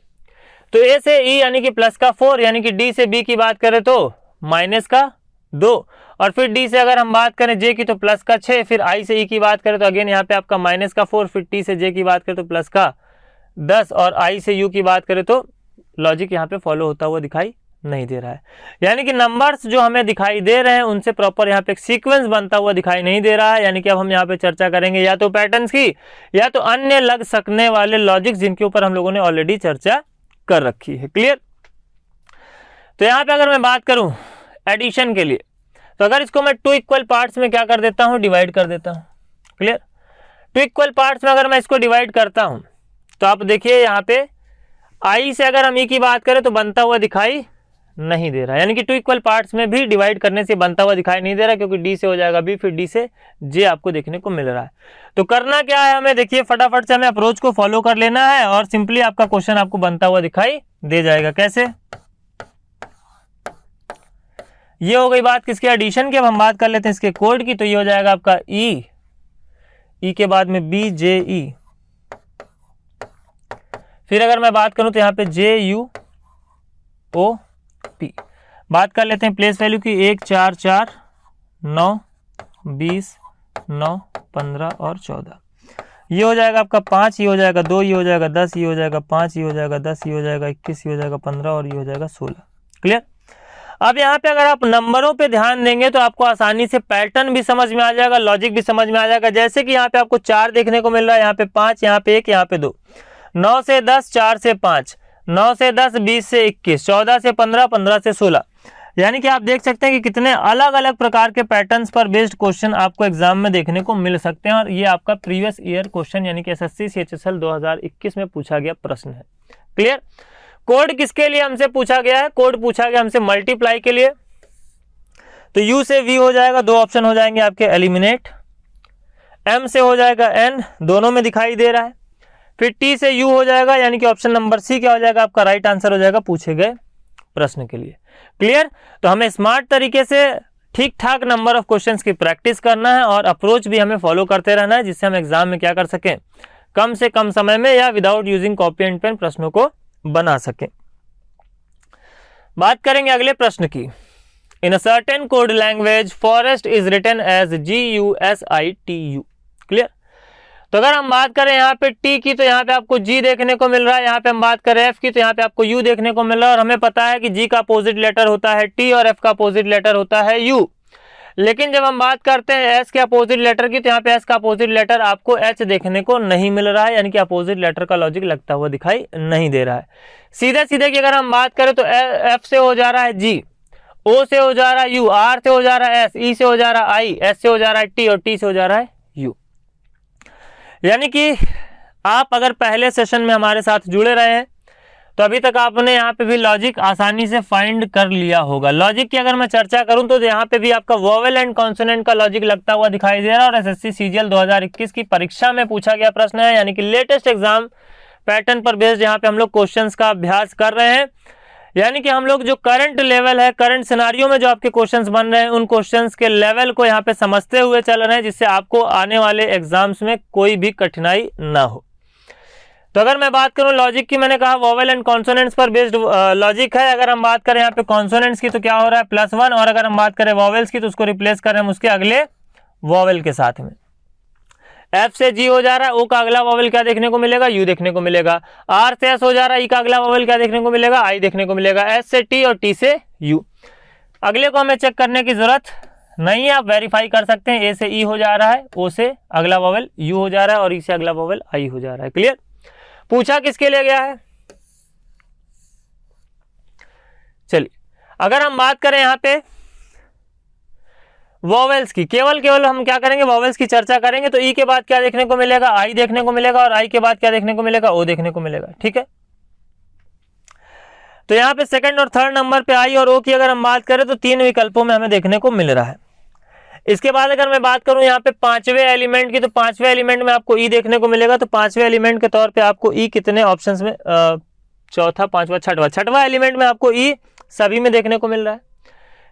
तो A से E यानी कि +4, यानी कि D से B की बात करें तो -2, और फिर D से अगर हम बात करें J की तो +6, फिर I से E की बात करें तो अगेन यहाँ पे आपका -4, फिर T से J की बात करें तो +10, और I से U की बात करें तो लॉजिक यहाँ पे फॉलो होता हुआ दिखाई नहीं दे रहा है। यानी कि नंबर्स जो हमें दिखाई दे रहे हैं उनसे प्रॉपर यहाँ पे एक सीक्वेंस बनता हुआ दिखाई नहीं दे रहा है। यानी कि अब हम यहाँ पे चर्चा करेंगे या तो पैटर्न्स की या तो अन्य लग सकने वाले लॉजिक्स जिनके ऊपर हम लोगों ने ऑलरेडी चर्चा कर रखी है। क्लियर। तो यहाँ पे अगर मैं बात करूं एडिशन के लिए, तो अगर इसको मैं 2 इक्वल पार्ट्स में क्या कर देता हूं, डिवाइड कर देता हूं। क्लियर। 2 इक्वल पार्ट्स में अगर मैं इसको डिवाइड करता हूं तो आप देखिए यहाँ पे आई से अगर हम ई की बात करें तो बनता हुआ दिखाई नहीं दे रहा है। यानी कि 2 इक्वल पार्ट्स में भी डिवाइड करने से बनता हुआ दिखाई नहीं दे रहा, क्योंकि डी से हो जाएगा बी, फिर डी से जे आपको देखने को मिल रहा है। तो करना क्या है हमें, देखिए फटाफट से हमें अप्रोच को फॉलो कर लेना है और सिंपली आपका क्वेश्चन आपको बनता हुआ दिखाई दे जाएगा। कैसे, ये हो गई बात किसके, एडिशन की। अब हम बात कर लेते हैं इसके कोड की। तो ये हो जाएगा आपका ई के बाद में बी जे ई, फिर अगर मैं बात करूं तो यहाँ पे जे यू ओ पी। बात कर लेते हैं प्लेस वैल्यू की, 1 4 4 9 20 9 15 और 14। ये हो जाएगा आपका 5, ये हो जाएगा 2, ये हो जाएगा 10, ये हो जाएगा 5, ये हो जाएगा 10, ये हो जाएगा 21, ये हो जाएगा 15 और ये हो जाएगा 16। क्लियर। अब यहाँ पे अगर आप नंबरों पे ध्यान देंगे तो आपको आसानी से पैटर्न भी समझ में आ जाएगा, लॉजिक भी समझ में आ जाएगा। जैसे कि यहाँ पे आपको 4 देखने को मिल रहा है, यहाँ पे 5, यहाँ पे 1, यहाँ पे 2, 9 से 10, 4 से 5, 9 से 10, 20 से 21, 14 से 15, 15 से 16। यानी कि आप देख सकते हैं कि कितने अलग अलग प्रकार के पैटर्न्स पर बेस्ड क्वेश्चन आपको एग्जाम में देखने को मिल सकते हैं। और ये आपका प्रीवियस ईयर क्वेश्चन यानी कि एसएससी सीएचएसएल 2021 में पूछा गया प्रश्न है। क्लियर। कोड किसके लिए हमसे पूछा गया है, कोड पूछा गया हमसे मल्टीप्लाई के लिए। तो यू से वी हो जाएगा, 2 ऑप्शन हो जाएंगे आपके एलिमिनेट। एम से हो जाएगा एन, दोनों में दिखाई दे रहा है। फिर टी से यू हो जाएगा, यानी कि ऑप्शन नंबर सी क्या हो जाएगा, आपका राइट आंसर हो जाएगा पूछे गए प्रश्न के लिए। क्लियर। तो हमें स्मार्ट तरीके से ठीक ठाक नंबर ऑफ क्वेश्चंस की प्रैक्टिस करना है और अप्रोच भी हमें फॉलो करते रहना है, जिससे हम एग्जाम में क्या कर सकें, कम से कम समय में या without using copy and pen प्रश्नों को बना सकें। बात करेंगे अगले प्रश्न की। In a certain code language forest is written as GUSITU। Clear. तो अगर हम बात करें यहाँ पे टी की तो यहाँ पे आपको जी देखने को मिल रहा है, यहाँ पे हम बात करें एफ की तो यहाँ पे आपको यू देखने को मिल रहा है। और हमें पता है कि जी का अपोजिट लेटर होता है टी और एफ का अपोजिट लेटर होता है यू। लेकिन जब हम बात करते हैं एस के अपोजिट लेटर की तो यहाँ पे एस का अपोजिट लेटर आपको एच देखने को नहीं मिल रहा है, यानी कि अपोजिट लेटर का लॉजिक लगता हुआ दिखाई नहीं दे रहा है। सीधे सीधे की अगर हम बात करें तो एफ से हो जा रहा है जी, ओ से हो जा रहा है यू, आर से हो जा रहा है एस, ई से हो जा रहा है आई, एस से हो जा रहा है टी और टी से हो जा रहा है यू। यानी कि आप अगर पहले सेशन में हमारे साथ जुड़े रहे हैं तो अभी तक आपने यहाँ पे भी लॉजिक आसानी से फाइंड कर लिया होगा। लॉजिक की अगर मैं चर्चा करूं तो यहाँ पे भी आपका वोवेल एंड कॉन्सोनेंट का लॉजिक लगता हुआ दिखाई दे रहा है और एसएससी सीजीएल 2021 की परीक्षा में पूछा गया प्रश्न है, यानी कि लेटेस्ट एग्जाम पैटर्न पर बेस्ड यहाँ पे हम लोग क्वेश्चंस का अभ्यास कर रहे हैं। यानी कि हम लोग जो करंट लेवल है, करंट सिनारियो में जो आपके क्वेश्चंस बन रहे हैं उन क्वेश्चंस के लेवल को यहाँ पे समझते हुए चल रहे हैं, जिससे आपको आने वाले एग्जाम्स में कोई भी कठिनाई ना हो। तो अगर मैं बात करूं लॉजिक की, मैंने कहा वोवेल एंड कॉन्सोनेंट्स पर बेस्ड लॉजिक है। अगर हम बात करें यहाँ पे कॉन्सोनेंट्स की तो क्या हो रहा है +1, और अगर हम बात करें वोवेल्स की तो उसको रिप्लेस कर रहे हैं उसके अगले वोवेल के साथ में। एफ से जी हो जा रहा है, ओ का अगला वोवेल क्या देखने को मिलेगा, यू देखने को मिलेगा। आर से एस हो जा रहा है, ई का अगला वोवेल क्या देखने को मिलेगा, आई देखने को मिलेगा। एस से टी और टी से यू। अगले को हमें चेक करने की जरूरत नहीं है, आप वेरीफाई कर सकते हैं। ए से ई हो जा रहा है, ओ से अगला वोवेल यू हो जा रहा है और ई से अगला वोवेल आई हो जा रहा है। क्लियर। पूछा किसके लिए गया है। चलिए अगर हम बात करें यहाँ पे वोवेल्स की, केवल हम क्या करेंगे, वोवेल्स की चर्चा करेंगे। तो ई के बाद क्या देखने को मिलेगा, आई देखने को मिलेगा, और आई के बाद क्या देखने को मिलेगा, ओ देखने को मिलेगा। ठीक है। तो यहाँ पे सेकंड और थर्ड नंबर पे आई और ओ की अगर हम बात करें तो 3 विकल्पों में हमें देखने को मिल रहा है। इसके बाद अगर मैं बात करूं यहाँ पे 5वें एलिमेंट की, तो 5वें एलिमेंट में आपको ई देखने को मिलेगा। तो 5वें एलिमेंट के तौर पे आपको ई कितने ऑप्शंस में, चौथा, पांचवा, छठवां एलिमेंट में आपको ई सभी में देखने को मिल रहा है।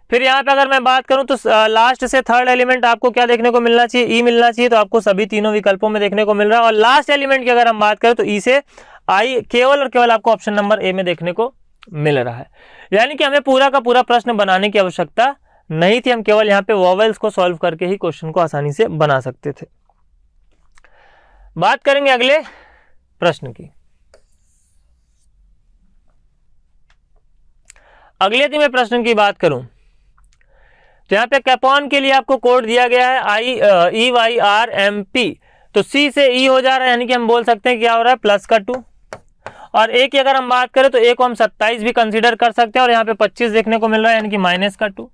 फिर यहाँ पे अगर मैं बात करूं तो लास्ट से थर्ड एलिमेंट आपको क्या देखने को मिलना चाहिए, ई मिलना चाहिए। तो आपको सभी तीनों विकल्पों में देखने को मिल रहा है। और लास्ट एलिमेंट की अगर हम बात करें तो ई से आई केवल और केवल आपको ऑप्शन नंबर ए में देखने को मिल रहा है। यानी कि हमें पूरा का पूरा प्रश्न बनाने की आवश्यकता नहीं थी, हम केवल यहाँ पे वोवेल्स को सॉल्व करके ही क्वेश्चन को आसानी से बना सकते थे। बात करेंगे अगले प्रश्न की। अगले यदि मैं प्रश्न की बात करूं तो यहाँ पे कैपॉन के लिए आपको कोड दिया गया है EYRMP, तो C से E हो जा रहा है, यानी कि हम बोल सकते हैं क्या हो रहा है प्लस का 2। और A की अगर हम बात करें तो A को हम 27 भी कंसीडर कर सकते हैं और यहाँ पे 25 देखने को मिल रहा है, यानी कि माइनस का 2।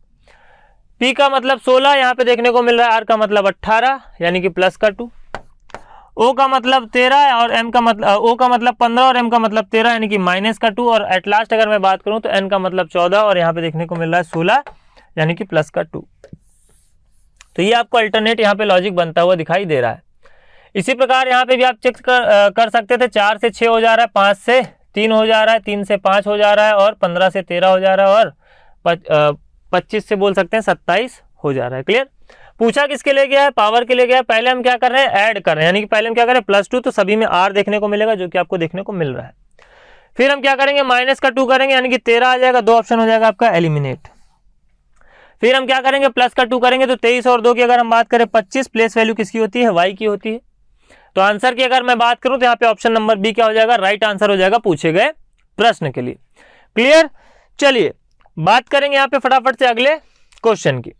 P का मतलब 16 यहाँ पे देखने को मिल रहा है, R का मतलब 18 यानी कि प्लस का 2। O का मतलब 13 और M का मतलब O का मतलब 15 और M का मतलब 13 यानी कि माइनस का 2। और एट लास्ट अगर मैं बात करूं तो N का मतलब 14 और यहाँ पे देखने को मिल रहा है 16 यानी कि प्लस का 2। तो ये आपको अल्टरनेट यहाँ पे लॉजिक बनता हुआ दिखाई दे रहा है। इसी प्रकार यहाँ पे भी आप चेक कर सकते थे, 4 से 6 हो जा रहा है, 5 से 3 हो जा रहा है, 3 से 5 हो जा रहा है और 15 से 13 हो जा रहा है और 25 से बोल सकते हैं 27 हो जा रहा है। क्लियर। पूछा किसके लिए गया है, पावर के लिए गया है। पहले हम क्या कर रहे हैं, ऐड कर रहे हैं, यानी कि पहले हम क्या कर रहे हैं +2, तो सभी में R देखने को मिलेगा जो कि आपको देखने को मिल रहा है। फिर हम क्या करेंगे माइनस का 2 करेंगे, यानी कि 13 आ जाएगा, 2 ऑप्शन हो जाएगा आपका एलिमिनेट। फिर हम क्या करेंगे प्लस का 2 करेंगे, तो 23 और 2 की अगर हम बात करें 25, प्लेस वैल्यू किसकी होती है, Y की होती है। तो आंसर की अगर मैं बात करूं तो यहाँ पे ऑप्शन नंबर बी क्या हो जाएगा, राइट आंसर हो जाएगा पूछे गए प्रश्न के लिए। क्लियर। चलिए बात करेंगे यहाँ पे फटाफट से अगले क्वेश्चन की।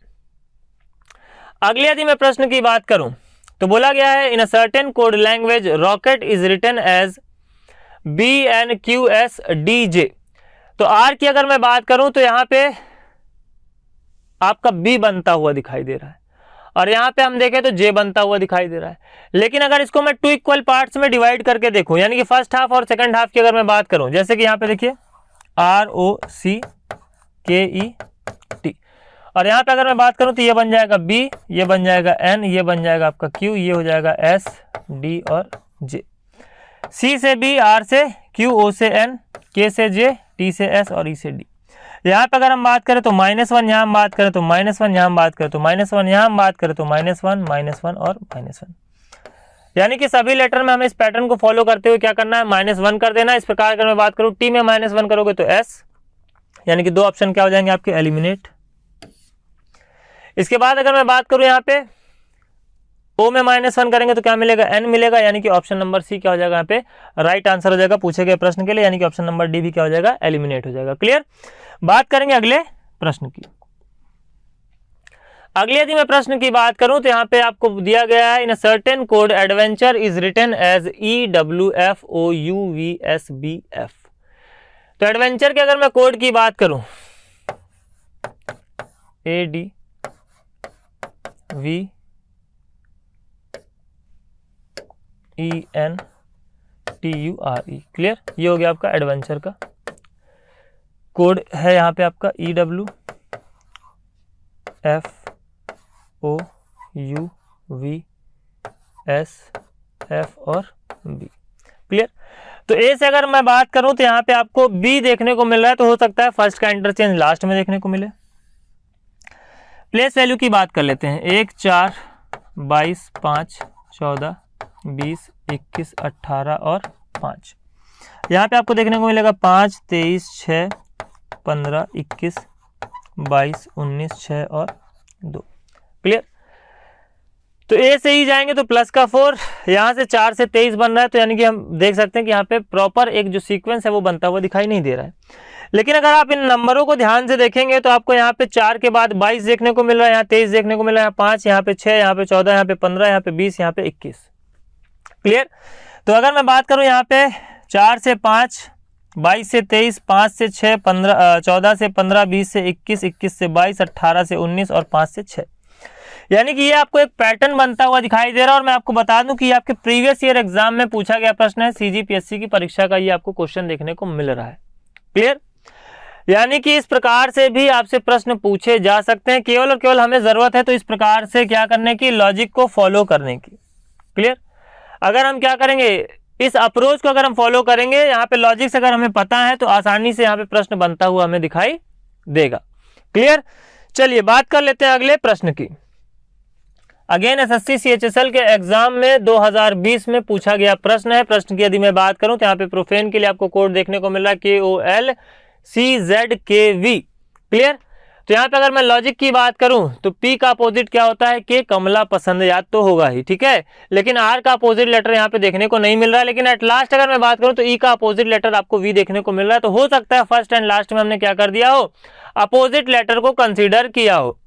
अगले यदि मैं प्रश्न की बात करूं तो बोला गया है in a certain code language rocket is written as BNQSDJ। तो R की अगर मैं बात करूं तो यहाँ पे आपका B बनता हुआ दिखाई दे रहा है और यहाँ पे हम देखें तो J बनता हुआ दिखाई दे रहा है। लेकिन अगर इसको मैं 2 इक्वल पार्ट्स में डिवाइड करके देखूं, यानी कि फर्स्ट हाफ और सेकंड हाफ की अगर मैं बात करूं, जैसे कि यहाँ पे देखिए ROCKET, और यहाँ पे अगर मैं बात करूं तो ये बन जाएगा B, ये बन जाएगा N, ये बन जाएगा आपका Q, ये हो जाएगा S, D और J। C से B, R से Q, O से N, K से J, T से S और E से D। यहाँ पे अगर हम बात करें तो -1, यहाँ हम बात करें तो -1, यहाँ हम बात करें तो -1, यहाँ हम बात करें तो -1, -1 और -1, यानी कि सभी लेटर में हमें इस पैटर्न को फॉलो करते हुए क्या करना है, -1 कर देना। इस प्रकार अगर मैं बात करूं T में -1 करोगे तो S, यानी कि 2 ऑप्शन क्या हो जाएंगे आपके एलिमिनेट। इसके बाद अगर मैं बात करूं यहाँ पे O में -1 करेंगे तो क्या मिलेगा, N मिलेगा, यानी कि ऑप्शन नंबर सी क्या हो जाएगा यहाँ पे राइट आंसर हो जाएगा पूछे गए प्रश्न के लिए, यानी कि ऑप्शन नंबर डी भी क्या हो जाएगा एलिमिनेट हो जाएगा। क्लियर। बात करेंगे अगले प्रश्न की। अगले यदि मैं प्रश्न की बात करूं तो यहाँ पे आपको दिया गया है in a certain code adventure is written as EWFOUVSBF। तो एडवेंचर के अगर मैं कोड की बात करूं ADVENTURE। क्लियर। ये हो गया आपका एडवेंचर का कोड है, यहाँ पे आपका EWFOUVSF और B। क्लियर। तो ए से अगर मैं बात करूं तो यहाँ पे आपको B देखने को मिल रहा है, तो हो सकता है फर्स्ट का इंटरचेंज लास्ट में देखने को मिले। प्लेस वैल्यू की बात कर लेते हैं, 1, 4, 22, 5, 14, 20, 21, 18 और 5। यहाँ पे आपको देखने को मिलेगा 5, 23, 6, 15, 21, 22, 19, 6 और 2। क्लियर। तो ए से ही जाएंगे तो प्लस का 4, यहाँ से 4 से 23 बन रहा है, तो यानी कि हम देख सकते हैं कि यहाँ पे प्रॉपर एक जो सीक्वेंस है वो बनता हुआ दिखाई नहीं दे रहा है। लेकिन अगर आप इन नंबरों को ध्यान से देखेंगे तो आपको यहाँ पे 4 के बाद 22 देखने को मिल रहा है, यहाँ 23 देखने को मिल रहा है, यहाँ 5, यहाँ पे 6, यहाँ पे 14, यहाँ पे 15, यहाँ पे 20, यहाँ पे 21। क्लियर। तो अगर मैं बात करूं यहाँ पे 4 से 5, 22 से 23, 5 से 6, 15, 14 से 15, 20 से 21, 21 से 22, 18 से 19 और 5 से 6, यानी कि ये आपको एक पैटर्न बनता हुआ दिखाई दे रहा है। और मैं आपको बता दूं कि ये आपके प्रीवियस ईयर एग्जाम में पूछा गया प्रश्न है, CGPSC की परीक्षा का ये आपको क्वेश्चन देखने को मिल रहा है। क्लियर। यानी कि इस प्रकार से भी आपसे प्रश्न पूछे जा सकते हैं, केवल और केवल हमें जरूरत है तो इस प्रकार से क्या करने की, लॉजिक को फॉलो करने की। क्लियर। अगर हम क्या करेंगे, इस अप्रोच को अगर हम फॉलो करेंगे, यहाँ पे लॉजिक से अगर हमें पता है तो आसानी से यहाँ पे प्रश्न बनता हुआ हमें दिखाई देगा। क्लियर। चलिए बात कर लेते हैं अगले प्रश्न की। अगेन SSC CHSL के एग्जाम में 2020 में पूछा गया प्रश्न है। प्रश्न की यदि मैं बात करूं तो यहाँ पे प्रोफेन के लिए आपको कोड देखने को मिल रहा है KOLCZKV। क्लियर। तो यहाँ पे अगर मैं लॉजिक की बात करूं तो P का अपोजिट क्या होता है, के कमला पसंद, याद तो होगा ही, ठीक है। लेकिन R का अपोजिट लेटर यहाँ पे देखने को नहीं मिल रहा है। लेकिन एट लास्ट अगर मैं बात करूं तो E का अपोजिट लेटर आपको V देखने को मिल रहा है। तो हो सकता है फर्स्ट एंड लास्ट में हमने क्या कर दिया हो, अपोजिट लेटर को कंसीडर किया हो।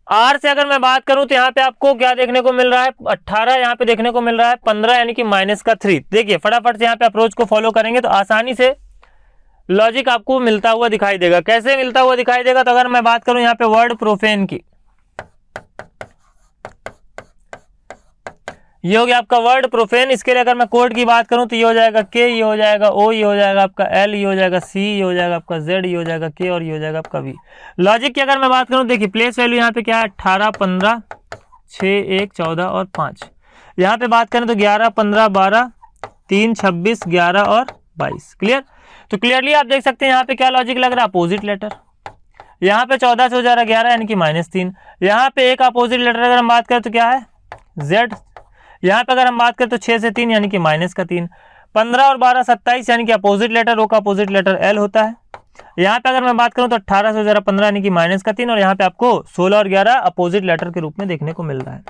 R से अगर मैं बात करूं तो यहाँ पे आपको क्या देखने को मिल रहा है, 18 यहाँ पे देखने को मिल रहा है, 15 यानी कि माइनस का 3। देखिए फटाफट से यहाँ पे अप्रोच को फॉलो करेंगे तो आसानी से लॉजिक आपको मिलता हुआ दिखाई देगा। कैसे मिलता हुआ दिखाई देगा, तो अगर मैं बात करूं यहाँ पे वर्ड प्रोफेन की, ये हो गया आपका वर्ड प्रोफेन। इसके लिए अगर मैं कोड की बात करूं तो ये हो जाएगा के, ये हो जाएगा ओ, ये हो जाएगा आपका एल, ये हो जाएगा सी, ये हो जाएगा आपका जेड, ये हो जाएगा के और ये हो जाएगा आपका वी। लॉजिक की अगर मैं बात करूं, देखिए प्लेस वैल्यू यहाँ पे क्या है, 18, 15, 6, 1, 14 और 5। यहाँ पे बात करें तो 11, 15, 12, 3, 26, 11 और 22। क्लियर। तो क्लियरली आप देख सकते हैं यहाँ पे क्या लॉजिक लग रहा है, अपोजिट लेटर। यहाँ पे 14 से हो जा रहा है 11 यानी कि -3। यहाँ पे एक अपोजिट लेटर अगर हम बात करें तो क्या है, Z। यहाँ पे अगर हम बात करें तो 6 से 3 यानी कि -3। 15 और 12 27 यानी कि अपोजिट लेटर, O का अपोजिट लेटर L होता है। यहाँ पे अगर मैं बात करूं तो 18 से हो जा रहा 15 यानी कि -3 और यहाँ पे आपको 16 और 11 अपोजिट लेटर के रूप में देखने को मिल रहा है।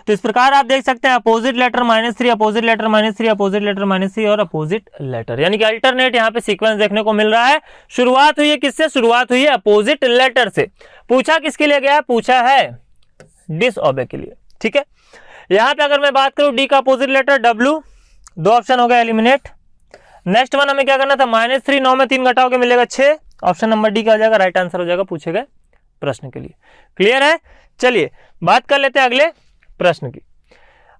तो इस प्रकार आप देख सकते हैं opposite letter -3, opposite letter -3, opposite letter -3 और अपोजिट लेटर, यानी कि अल्टरनेट यहाँ पे सीक्वेंस देखने को मिल रहा है। शुरुआत हुई है किससे, शुरुआत हुई है अपोजिट लेटर से। पूछा किसके लिए गया, पूछा है डिसओबे के लिए, ठीक है। यहाँ पे अगर मैं बात करूं डी का अपोजिट लेटर W, 2 ऑप्शन हो गया एलिमिनेट। नेक्स्ट वन हमें क्या करना था, -3, 9 में 3 घटाओगे मिलेगा 6। ऑप्शन नंबर डी का हो जाएगा राइट आंसर हो जाएगा पूछे गए प्रश्न के लिए। क्लियर है। चलिए बात कर लेते हैं अगले प्रश्न की।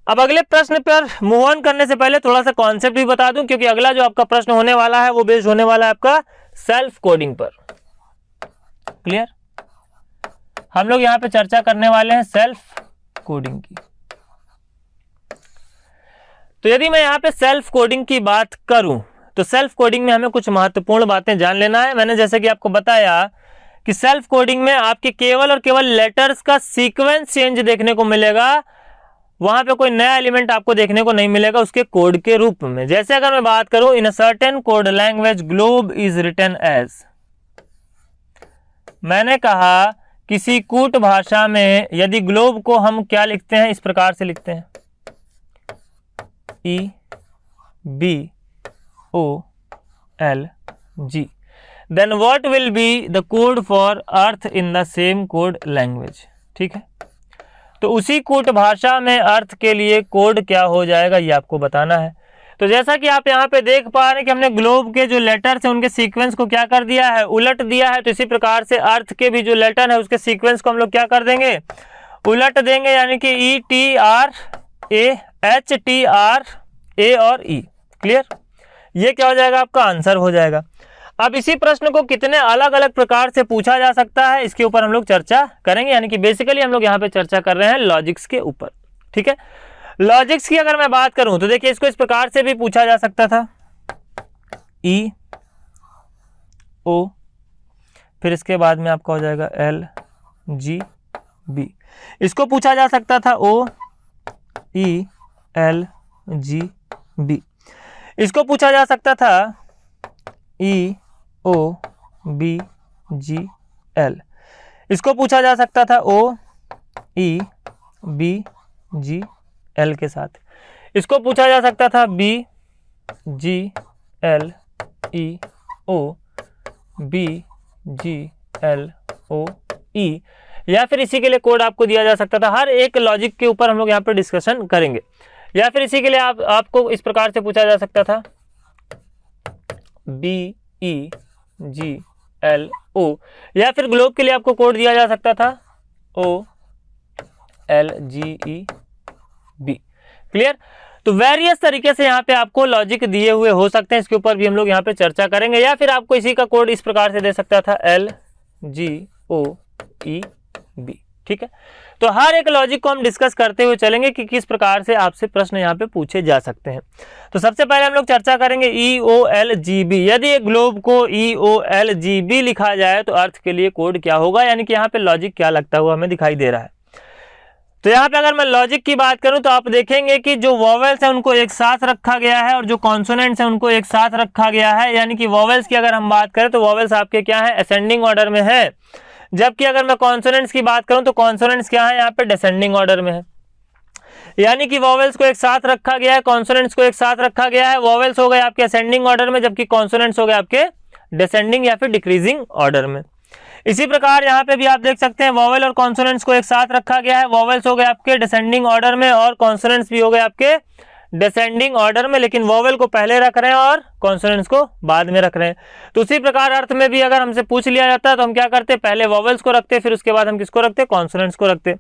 अब अगले प्रश्न पर मूव ऑन करने से पहले थोड़ा सा कॉन्सेप्ट भी बता दूं, क्योंकि अगला जो आपका प्रश्न होने वाला है वो बेस्ड होने वाला है आपका सेल्फ कोडिंग पर। क्लियर। हम लोग यहाँ पे चर्चा करने वाले हैं सेल्फ कोडिंग की। तो यदि मैं यहाँ पे सेल्फ कोडिंग की बात करूं तो सेल्फ कोडिंग में हमें कुछ महत्वपूर्ण बातें जान लेना है। मैंने जैसे कि आपको बताया कि सेल्फ कोडिंग में आपके केवल और केवल लेटर्स का सीक्वेंस चेंज देखने को मिलेगा, वहां पे कोई नया एलिमेंट आपको देखने को नहीं मिलेगा उसके कोड के रूप में। जैसे अगर मैं बात करूं, in a certain code language globe is written as, मैंने कहा किसी कूट भाषा में यदि ग्लोब को हम क्या लिखते हैं, इस प्रकार से लिखते हैं EBOLG, then what will be the code for earth in the same code language। ठीक है, तो उसी कूट भाषा में अर्थ के लिए कोड क्या हो जाएगा ये आपको बताना है। तो जैसा कि आप यहाँ पे देख पा रहे हैं कि हमने ग्लोब के जो लेटर्स हैं उनके सीक्वेंस को क्या कर दिया है, उलट दिया है। तो इसी प्रकार से अर्थ के भी जो लेटर है उसके सीक्वेंस को हम लोग क्या कर देंगे, उलट देंगे, यानी कि ETRAHTRA और E। क्लियर। ये क्या हो जाएगा, आपका आंसर हो जाएगा। अब इसी प्रश्न को कितने अलग अलग प्रकार से पूछा जा सकता है इसके ऊपर हम लोग चर्चा करेंगे, यानी कि बेसिकली हम लोग यहाँ पे चर्चा कर रहे हैं लॉजिक्स के ऊपर। ठीक है, लॉजिक्स की अगर मैं बात करूं तो देखिए इसको इस प्रकार से भी पूछा जा सकता था, EO, फिर इसके बाद में आपका हो जाएगा LGB। इसको पूछा जा सकता था OELGB। इसको पूछा जा सकता था EOBGL। इसको पूछा जा सकता था OEBGL के साथ। इसको पूछा जा सकता था BGLEOBGLOE, या फिर इसी के लिए कोड आपको दिया जा सकता था। हर एक लॉजिक के ऊपर हम लोग यहाँ पर डिस्कशन करेंगे। या फिर इसी के लिए आपको इस प्रकार से पूछा जा सकता था BEGLO, या फिर ग्लोब के लिए आपको कोड दिया जा सकता था OLGEB। क्लियर। तो वेरियस तरीके से यहाँ पे आपको लॉजिक दिए हुए हो सकते हैं, इसके ऊपर भी हम लोग यहाँ पे चर्चा करेंगे। या फिर आपको इसी का कोड इस प्रकार से दे सकता था LGOEB। ठीक है, तो हर एक लॉजिक को हम डिस्कस करते हुए चलेंगे कि किस प्रकार से आपसे प्रश्न यहाँ पे पूछे जा सकते हैं। तो सबसे पहले हम लोग चर्चा करेंगे EOLGB। यदि एक ग्लोब को EOLGB लिखा जाए तो अर्थ के लिए कोड क्या होगा, यानी कि यहाँ पे लॉजिक क्या लगता हुआ हमें दिखाई दे रहा है। तो यहाँ पे अगर मैं लॉजिक की बात करूं तो आप देखेंगे कि जो वॉवेल्स है उनको एक साथ रखा गया है और जो कॉन्सोनेंट्स है उनको एक साथ रखा गया है। यानी कि वॉवेल्स की अगर हम बात करें तो वॉवेल्स आपके क्या है, असेंडिंग ऑर्डर में है, जबकि अगर मैं कॉन्सोनेंट्स की बात करूं तो कॉन्सोनेंट्स क्या है, यहाँ पे डिसेंडिंग ऑर्डर में है। यानी कि वॉवेल्स को एक साथ रखा गया है, कॉन्सोनेंट्स को एक साथ रखा गया है। वॉवेल्स हो गए आपके असेंडिंग ऑर्डर में, जबकि कॉन्सोनेंट्स हो गए आपके डिसेंडिंग या फिर डिक्रीजिंग ऑर्डर में। इसी प्रकार यहाँ पे भी आप देख सकते हैं वॉवेल और कॉन्सोनेंट्स को एक साथ रखा गया है। वॉवेल्स हो गए आपके डिसेंडिंग ऑर्डर में और कॉन्सोनेंट्स भी हो गए आपके डिसेंडिंग ऑर्डर में, लेकिन वॉवेल को पहले रख रहे हैं और कॉन्सोनेंट्स को बाद में रख रहे हैं। तो उसी प्रकार अर्थ में भी अगर हमसे पूछ लिया जाता है तो हम क्या करते, पहले वॉवेल्स को रखते, फिर उसके बाद हम किसको रखते, कॉन्सोनेंट्स को रखते।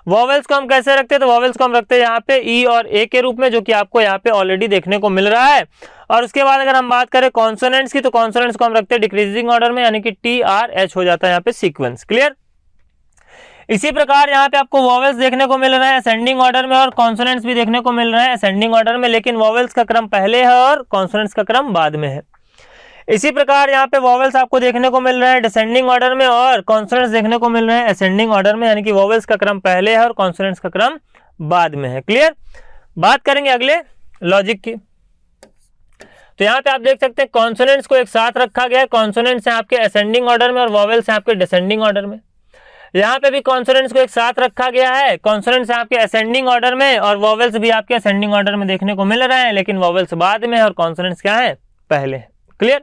वॉवेल्स को हम कैसे रखते, तो वॉवेल्स को हम रखते हैं यहाँ पे ई और ए के रूप में, जो कि आपको यहाँ पे ऑलरेडी देखने को मिल रहा है। और उसके बाद अगर हम बात करें कॉन्सोनेंट्स की, तो कॉन्सोनेंट्स को हम रखते हैं डिक्रीजिंग ऑर्डर में, यानी कि टी आर एच हो जाता है यहाँ पे सीक्वेंस। क्लियर। इसी प्रकार यहाँ पे आपको वॉवेल्स देखने को मिल रहे हैं असेंडिंग ऑर्डर में और कॉन्सोनेंट्स भी देखने को मिल रहे हैं असेंडिंग ऑर्डर में, लेकिन वॉवेल्स का क्रम पहले है और कॉन्सोनेंट्स का क्रम बाद में है। इसी प्रकार यहाँ पे वॉवेल्स आपको देखने को मिल रहे हैं डिसेंडिंग ऑर्डर में और कॉन्सोनेंट्स देखने को मिल रहे हैं असेंडिंग ऑर्डर में, यानी कि वॉवेल्स का क्रम पहले है और कॉन्सोनेंट्स का क्रम बाद में है। क्लियर। बात करेंगे अगले लॉजिक की। तो यहाँ पे आप देख सकते हैं कॉन्सोनेंट्स को एक साथ रखा गया है। कॉन्सोनेंट्स हैं आपके असेंडिंग ऑर्डर में और वॉवेल्स हैं आपके डिसेंडिंग ऑर्डर में। यहाँ पे भी कॉन्सोनेंट्स को एक साथ रखा गया है। कॉन्सोनेंट्स आपके असेंडिंग ऑर्डर में और वॉवेल्स भी आपके असेंडिंग ऑर्डर में देखने को मिल रहे हैं, लेकिन वॉवेल्स बाद में और कॉन्सोनेंट्स क्या है, पहले है। क्लियर।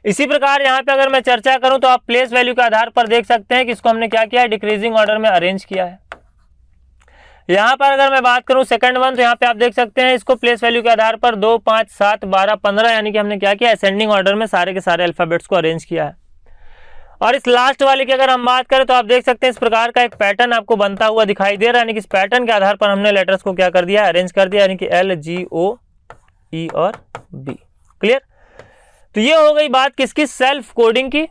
इसी प्रकार यहाँ पे अगर मैं चर्चा करूं तो आप प्लेस वैल्यू के आधार पर देख सकते हैं कि इसको हमने क्या किया है, डिक्रीजिंग ऑर्डर में अरेंज किया है। यहाँ पर अगर मैं बात करूं सेकंड वन, तो यहाँ पे आप देख सकते हैं इसको प्लेस वैल्यू के आधार पर 2, 5, 7, 12, 15, यानी कि हमने क्या किया, असेंडिंग ऑर्डर में सारे के सारे अल्फाबेट्स को अरेंज किया है। और इस लास्ट वाले की अगर हम बात करें तो आप देख सकते हैं इस प्रकार का एक पैटर्न आपको बनता हुआ दिखाई दे रहा है, यानी कि इस पैटर्न के आधार पर हमने लेटर्स को क्या कर दिया, अरेंज कर दिया, यानी कि एल, जी, ओ, ई और बी। क्लियर। तो ये हो गई बात किसकी, सेल्फ कोडिंग की,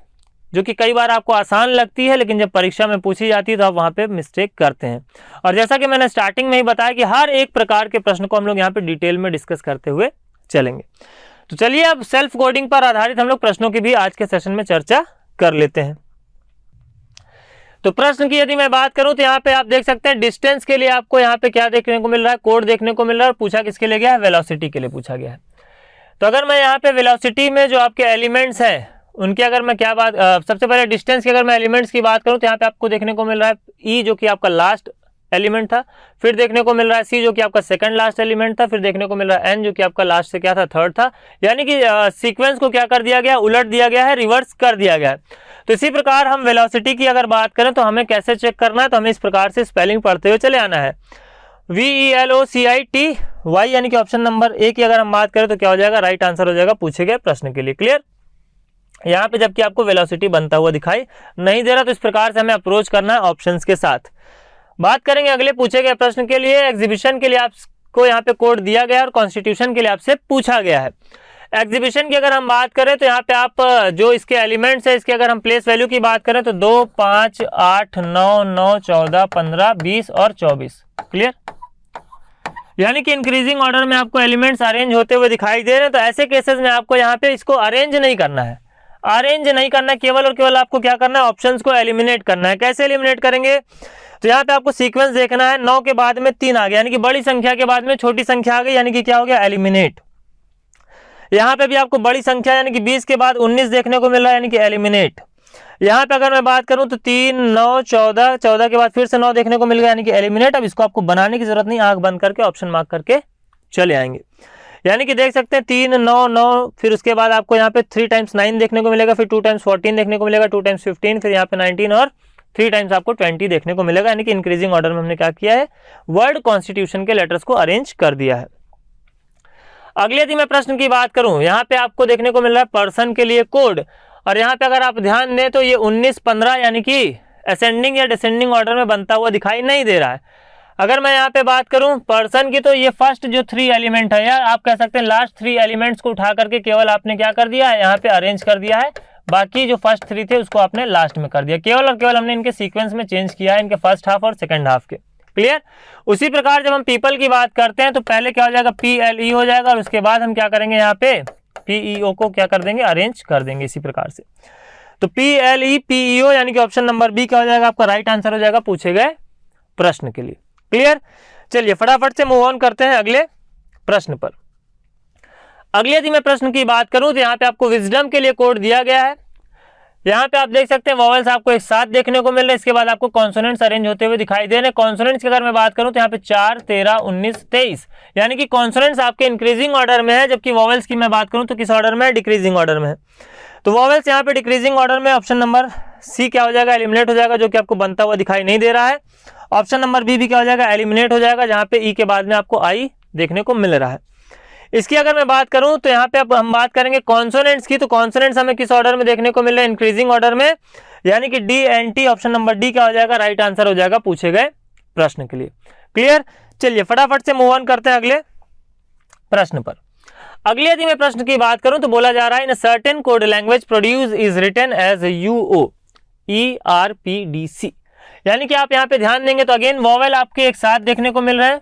जो कि कई बार आपको आसान लगती है, लेकिन जब परीक्षा में पूछी जाती है तो आप वहां पे मिस्टेक करते हैं। और जैसा कि मैंने स्टार्टिंग में ही बताया कि हर एक प्रकार के प्रश्न को हम लोग यहाँ पे डिटेल में डिस्कस करते हुए चलेंगे। तो चलिए अब सेल्फ कोडिंग पर आधारित हम लोग प्रश्नों की भी आज के सेशन में चर्चा कर लेते हैं। तो प्रश्न की यदि मैं बात करूं तो यहाँ पे आप देख सकते हैं डिस्टेंस के लिए आपको यहाँ पे क्या देखने को मिल रहा है, कोड देखने को मिल रहा है। और पूछा किसके लिए गया है, वेलोसिटी के लिए पूछा गया है। तो अगर मैं यहाँ पे वेलोसिटी में जो आपके एलिमेंट्स हैं उनकी अगर मैं क्या बात, सबसे पहले डिस्टेंस की अगर मैं एलिमेंट्स की बात करूं तो यहाँ पे आपको देखने को मिल रहा है ई, जो कि आपका लास्ट एलिमेंट था, फिर देखने को मिल रहा है सी, जो कि आपका सेकंड लास्ट एलिमेंट था, फिर देखने को मिल रहा है एन, जो कि आपका लास्ट से क्या था, थर्ड था। यानी कि सीक्वेंस को क्या कर दिया गया, उलट दिया गया है, रिवर्स कर दिया गया है। तो इसी प्रकार हम वेलोसिटी की अगर बात करें तो हमें कैसे चेक करना है, तो हमें इस प्रकार से स्पेलिंग पढ़ते हुए चले आना है, VELOCITY, यानी कि ऑप्शन नंबर ए की अगर हम बात करें तो क्या हो जाएगा, राइट आंसर हो जाएगा पूछे गए प्रश्न के लिए। क्लियर। यहाँ पे जबकि आपको वेलोसिटी बनता हुआ दिखाई नहीं दे रहा, तो इस प्रकार से हमें अप्रोच करना है ऑप्शंस के साथ। बात करेंगे अगले पूछे गए प्रश्न के लिए। एग्जीबिशन के लिए आपको यहाँ पे कोड दिया गया है और कॉन्स्टिट्यूशन के लिए आपसे पूछा गया है। एग्जीबिशन की अगर हम बात करें तो यहाँ पे आप जो इसके एलिमेंट्स है, इसके अगर हम प्लेस वैल्यू की बात करें तो 2, 5, 8, 9, 9, 14, 15, 20 और 24। क्लियर। यानी कि इंक्रीजिंग ऑर्डर में आपको एलिमेंट्स अरेंज होते हुए दिखाई दे रहे हैं। तो ऐसे केसेस में आपको यहाँ पे इसको अरेंज नहीं करना है, अरेंज नहीं करना, केवल और केवल आपको क्या करना है, ऑप्शंस को एलिमिनेट करना है। कैसे एलिमिनेट करेंगे, तो यहाँ पे आपको सीक्वेंस देखना है, 9 के बाद में 3 आ गया, यानी कि बड़ी संख्या के बाद में छोटी संख्या आ गई, यानी कि क्या हो गया, एलिमिनेट। यहाँ पे भी आपको बड़ी संख्या यानी कि 20 के बाद 19 देखने को मिल रहा है, यानी कि एलिमिनेट। यहाँ पे अगर मैं बात करूं तो 3, 9, 14, 14 के बाद फिर से 9 देखने को मिल गया, यानी कि एलिमिनेट। अब इसको आपको बनाने की जरूरत नहीं, आंख बंद करके ऑप्शन मार्क करके चले आएंगे। यानी कि देख सकते हैं 3, 9, 9, फिर उसके बाद आपको यहाँ पे 3 टाइम्स 9 देखने को मिलेगा, फिर 2 टाइम्स 14 देखने को मिलेगा, 2 टाइम्स 15, फिर यहाँ पे 19 और 3 टाइम्स आपको 20 देखने को मिलेगा। यानी कि इंक्रीजिंग ऑर्डर में हमने क्या किया है, वर्ड कॉन्स्टिट्यूशन के लेटर्स को अरेंज कर दिया है। अगले यदि मैं प्रश्न की बात करूं, यहाँ पे आपको देखने को मिल रहा है पर्सन के लिए कोड, और यहाँ पे अगर आप ध्यान दें तो ये 19, 15 यानी कि असेंडिंग या डिसेंडिंग ऑर्डर में बनता हुआ दिखाई नहीं दे रहा है। अगर मैं यहाँ पे बात करूं पर्सन की, तो ये फर्स्ट जो 3 एलिमेंट है, या आप कह सकते हैं लास्ट 3 एलिमेंट्स को उठा करके केवल आपने क्या कर दिया है, यहाँ पे अरेंज कर दिया है। बाकी जो फर्स्ट 3 थे उसको आपने लास्ट में कर दिया। केवल और केवल हमने इनके सीक्वेंस में चेंज किया है, इनके फर्स्ट हाफ और सेकंड हाफ के। क्लियर। उसी प्रकार जब हम पीपल की बात करते हैं तो पहले क्या हो जाएगा, PLE हो जाएगा, और उसके बाद हम क्या करेंगे, यहाँ पे PEO को क्या कर देंगे, अरेंज कर देंगे इसी प्रकार से। तो PLE PEO यानी कि ऑप्शन नंबर बी क्या हो जाएगा, आपका राइट आंसर हो जाएगा पूछे गए प्रश्न के लिए। क्लियर। चलिए फटाफट से मूव ऑन करते हैं अगले प्रश्न पर। अगले यदि मैं प्रश्न की बात करूं तो यहाँ पे आपको विजडम के लिए कोड दिया गया है। यहाँ पे आप देख सकते हैं वॉवेल्स आपको एक साथ देखने को मिल रहे हैं, इसके बाद आपको कॉन्सोनेंट्स अरेंज होते हुए दिखाई दे रहे हैं। कॉन्सोनेंट्स की अगर मैं बात करूं तो यहाँ पे 4, 13, 19, 23 यानी कि कॉन्सोनेंट्स आपके इंक्रीजिंग ऑर्डर में है, जबकि वॉवेल्स की मैं बात करूं तो किस ऑर्डर में है, डिक्रीजिंग ऑर्डर में है। तो वॉवेल्स यहाँ पे डिक्रीजिंग ऑर्डर में, ऑप्शन नंबर सी क्या हो जाएगा, एलिमिनेट हो जाएगा, जो कि आपको बनता हुआ दिखाई नहीं दे रहा है। ऑप्शन नंबर बी भी क्या हो जाएगा, एलिमिनेट हो जाएगा, जहां पे ई के बाद में आपको आई देखने को मिल रहा है। इसकी अगर मैं बात करूं तो यहाँ पे अब हम बात करेंगे कॉन्सोनेंट्स की। तो कॉन्सोनेंट्स हमें किस ऑर्डर में देखने को मिल रहे हैं, इंक्रीजिंग ऑर्डर में, यानी कि D N T, option number D क्या हो जाएगा, राइट आंसर हो जाएगा पूछे गए प्रश्न के लिए। क्लियर। चलिए फटाफट से मूव ऑन करते हैं अगले प्रश्न पर। अगले यदि मैं प्रश्न की बात करूं तो बोला जा रहा है in certain code language produce is written as UOERPDC, यानी कि आप यहाँ पे ध्यान देंगे तो अगेन वॉवेल आपके एक साथ देखने को मिल रहे हैं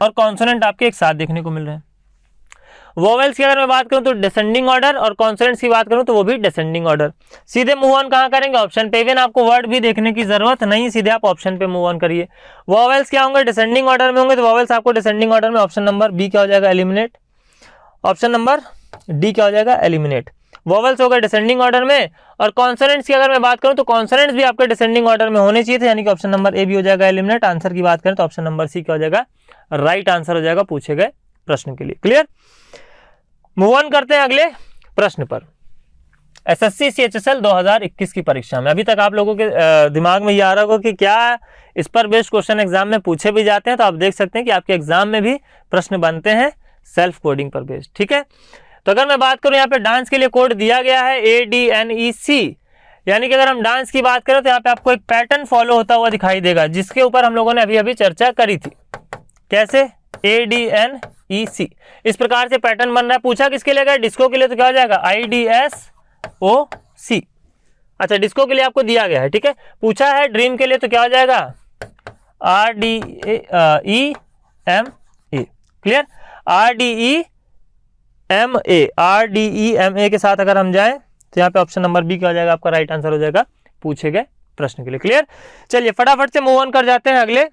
और कॉन्सोनेंट आपके एक साथ देखने को मिल रहे हैं। वोवेल्स की अगर मैं बात करूं तो डिसेंडिंग ऑर्डर और कॉन्सोनेंट्स की बात करूं तो वो भी डिसेंडिंग ऑर्डर। सीधे मूव ऑन कहां करेंगे, ऑप्शन पे। इवन आपको वर्ड भी देखने की जरूरत नहीं, सीधे आप ऑप्शन पे मूव ऑन करिए। वोवेल्स क्या होंगे, डिसेंडिंग ऑर्डर में होंगे, तो वोवेल्स आपको डिसेंडिंग ऑर्डर में ऑप्शन नंबर बी क्या हो जाएगा, एलिमिनेट। ऑप्शन नंबर डी क्या हो जाएगा, एलिमिनेट। वोवेल्स हो गए डिसेंडिंग ऑर्डर में। और कॉन्सोनेंट्स की अगर मैं बात करूं तो कॉन्सोनेंट्स भी आपके डिसेंडिंग ऑर्डर में होने चाहिए थे, यानी कि ऑप्शन नंबर ए भी हो जाएगा एलिमिनेट। आंसर की बात करें तो ऑप्शन नंबर सी क्या हो जाएगा, राइट आंसर हो जाएगा पूछे गए प्रश्न के लिए। क्लियर। मूव ऑन करते हैं अगले प्रश्न पर। एसएससी सीएचएसएल 2021 की परीक्षा में अभी तक आप लोगों के दिमाग में ये आ रहा होगा कि क्या इस पर बेस्ड क्वेश्चन एग्जाम में पूछे भी जाते हैं, तो आप देख सकते हैं कि आपके एग्जाम में भी प्रश्न बनते हैं सेल्फ कोडिंग पर बेस्ड। ठीक है। तो अगर मैं बात करूं यहाँ पे डांस के लिए कोड दिया गया है ADNEC, यानी कि अगर हम डांस की बात करें तो यहाँ पे आपको एक पैटर्न फॉलो होता हुआ दिखाई देगा, जिसके ऊपर हम लोगों ने अभी अभी चर्चा करी थी। कैसे, ADNEC इस प्रकार से पैटर्न बन रहा है। पूछा किसके लिए गया, डिस्को के लिए, तो क्या हो जाएगा IDSOC। अच्छा, डिस्को के लिए आपको दिया गया है। ठीक है। पूछा है ड्रीम के लिए तो क्या हो जाएगा RDEMA। क्लियर। RDEMA के साथ अगर हम जाएं तो यहाँ पे ऑप्शन नंबर बी क्या हो जाएगा, आपका राइट आंसर हो जाएगा पूछे गए प्रश्न के लिए। क्लियर। चलिए फटाफट से मूव ऑन कर जाते हैं अगले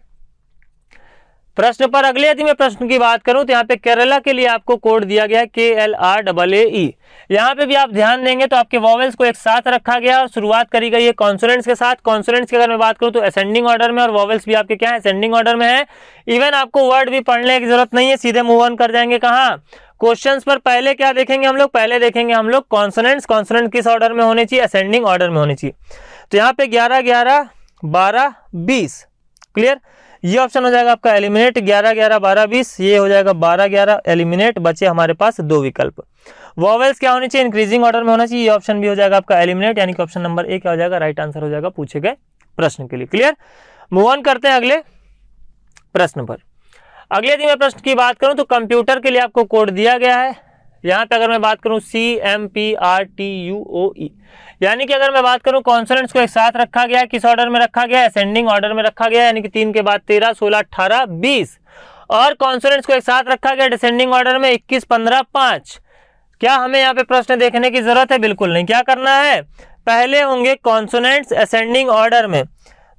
प्रश्न पर। अगले यदि मैं प्रश्न की बात करूं तो यहाँ पे केरला के लिए आपको कोड दिया गया है KLRAAE। यहाँ पे भी आप ध्यान देंगे तो आपके वॉवेल्स को एक साथ रखा गया और शुरुआत करी गई है कॉन्सोनेंट्स के साथ। कॉन्सोनेंट्स की अगर मैं बात करूं तो असेंडिंग ऑर्डर में और वॉवेल्स भी आपके क्या है, असेंडिंग ऑर्डर में है। इवन आपको वर्ड भी पढ़ने की जरूरत नहीं है, सीधे मूव ऑन कर जाएंगे कहाँ, क्वेश्चंस पर। पहले क्या देखेंगे हम लोग, पहले देखेंगे हम लोग कॉन्सोनेंट्स। कॉन्सोनेंट किस ऑर्डर में होने चाहिए, असेंडिंग ऑर्डर में होनी चाहिए। तो यहाँ पे 11, 11, 12, 20। क्लियर। ये ऑप्शन हो जाएगा आपका एलिमिनेट, 11, 11, 12, 20। ये हो जाएगा 12, 11 एलिमिनेट। बचे हमारे पास दो विकल्प। वॉवेल्स क्या होनी चाहिए, इंक्रीजिंग ऑर्डर में होना चाहिए। ये ऑप्शन भी हो जाएगा आपका एलिमिनेट, यानी कि ऑप्शन नंबर ए क्या हो जाएगा, राइट आंसर हो जाएगा पूछे गए प्रश्न के लिए। क्लियर। मूव ऑन करते हैं अगले प्रश्न पर। अगले यदि मैं प्रश्न की बात करूं तो कंप्यूटर के लिए आपको कोड दिया गया है। यहाँ पे अगर मैं बात करूं CMPRTUOE, यानी कि अगर मैं बात करूं कॉन्सोनेंट्स को एक साथ रखा गया है। किस ऑर्डर में रखा गया है, असेंडिंग ऑर्डर में रखा गया है, यानी कि 3 के बाद 13, 16, 18, 20। और कॉन्सोनेंट्स को एक साथ रखा गया डिसेंडिंग ऑर्डर में 21, 15, 5। क्या हमें यहाँ पे प्रश्न देखने की जरूरत है, बिल्कुल नहीं। क्या करना है, पहले होंगे कॉन्सोनेंट्स असेंडिंग ऑर्डर में,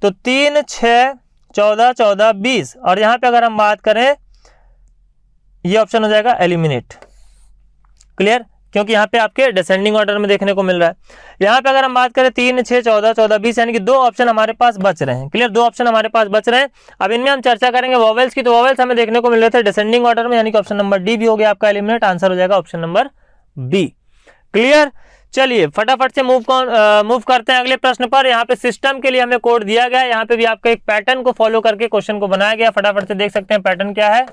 तो 3, 6, 14, 14, 20। और यहाँ पे अगर हम बात करें ये ऑप्शन हो जाएगा एलिमिनेट। क्लियर। क्योंकि यहाँ पे आपके डिसेंडिंग ऑर्डर में देखने को मिल रहा है। यहाँ पे अगर हम बात करें 3, 6, 14, 14, 20, यानी कि 2 ऑप्शन हमारे पास बच रहे हैं। क्लियर। 2 ऑप्शन हमारे पास बच रहे हैं। अब इनमें हम चर्चा करेंगे वॉवेल्स की। तो वॉवेल्स हमें देखने को मिल रहे थे डिसेंडिंग ऑर्डर में, यानी कि ऑप्शन नंबर डी भी हो गया आपका एलिमिनेट। आंसर हो जाएगा ऑप्शन नंबर बी। क्लियर। चलिए फटाफट से मूव करते हैं अगले प्रश्न पर। यहाँ पे सिस्टम के लिए हमें कोड दिया गया है। यहाँ पे भी आपका एक पैटर्न को फॉलो करके क्वेश्चन को बनाया गया। फटाफट से देख सकते हैं पैटर्न क्या है।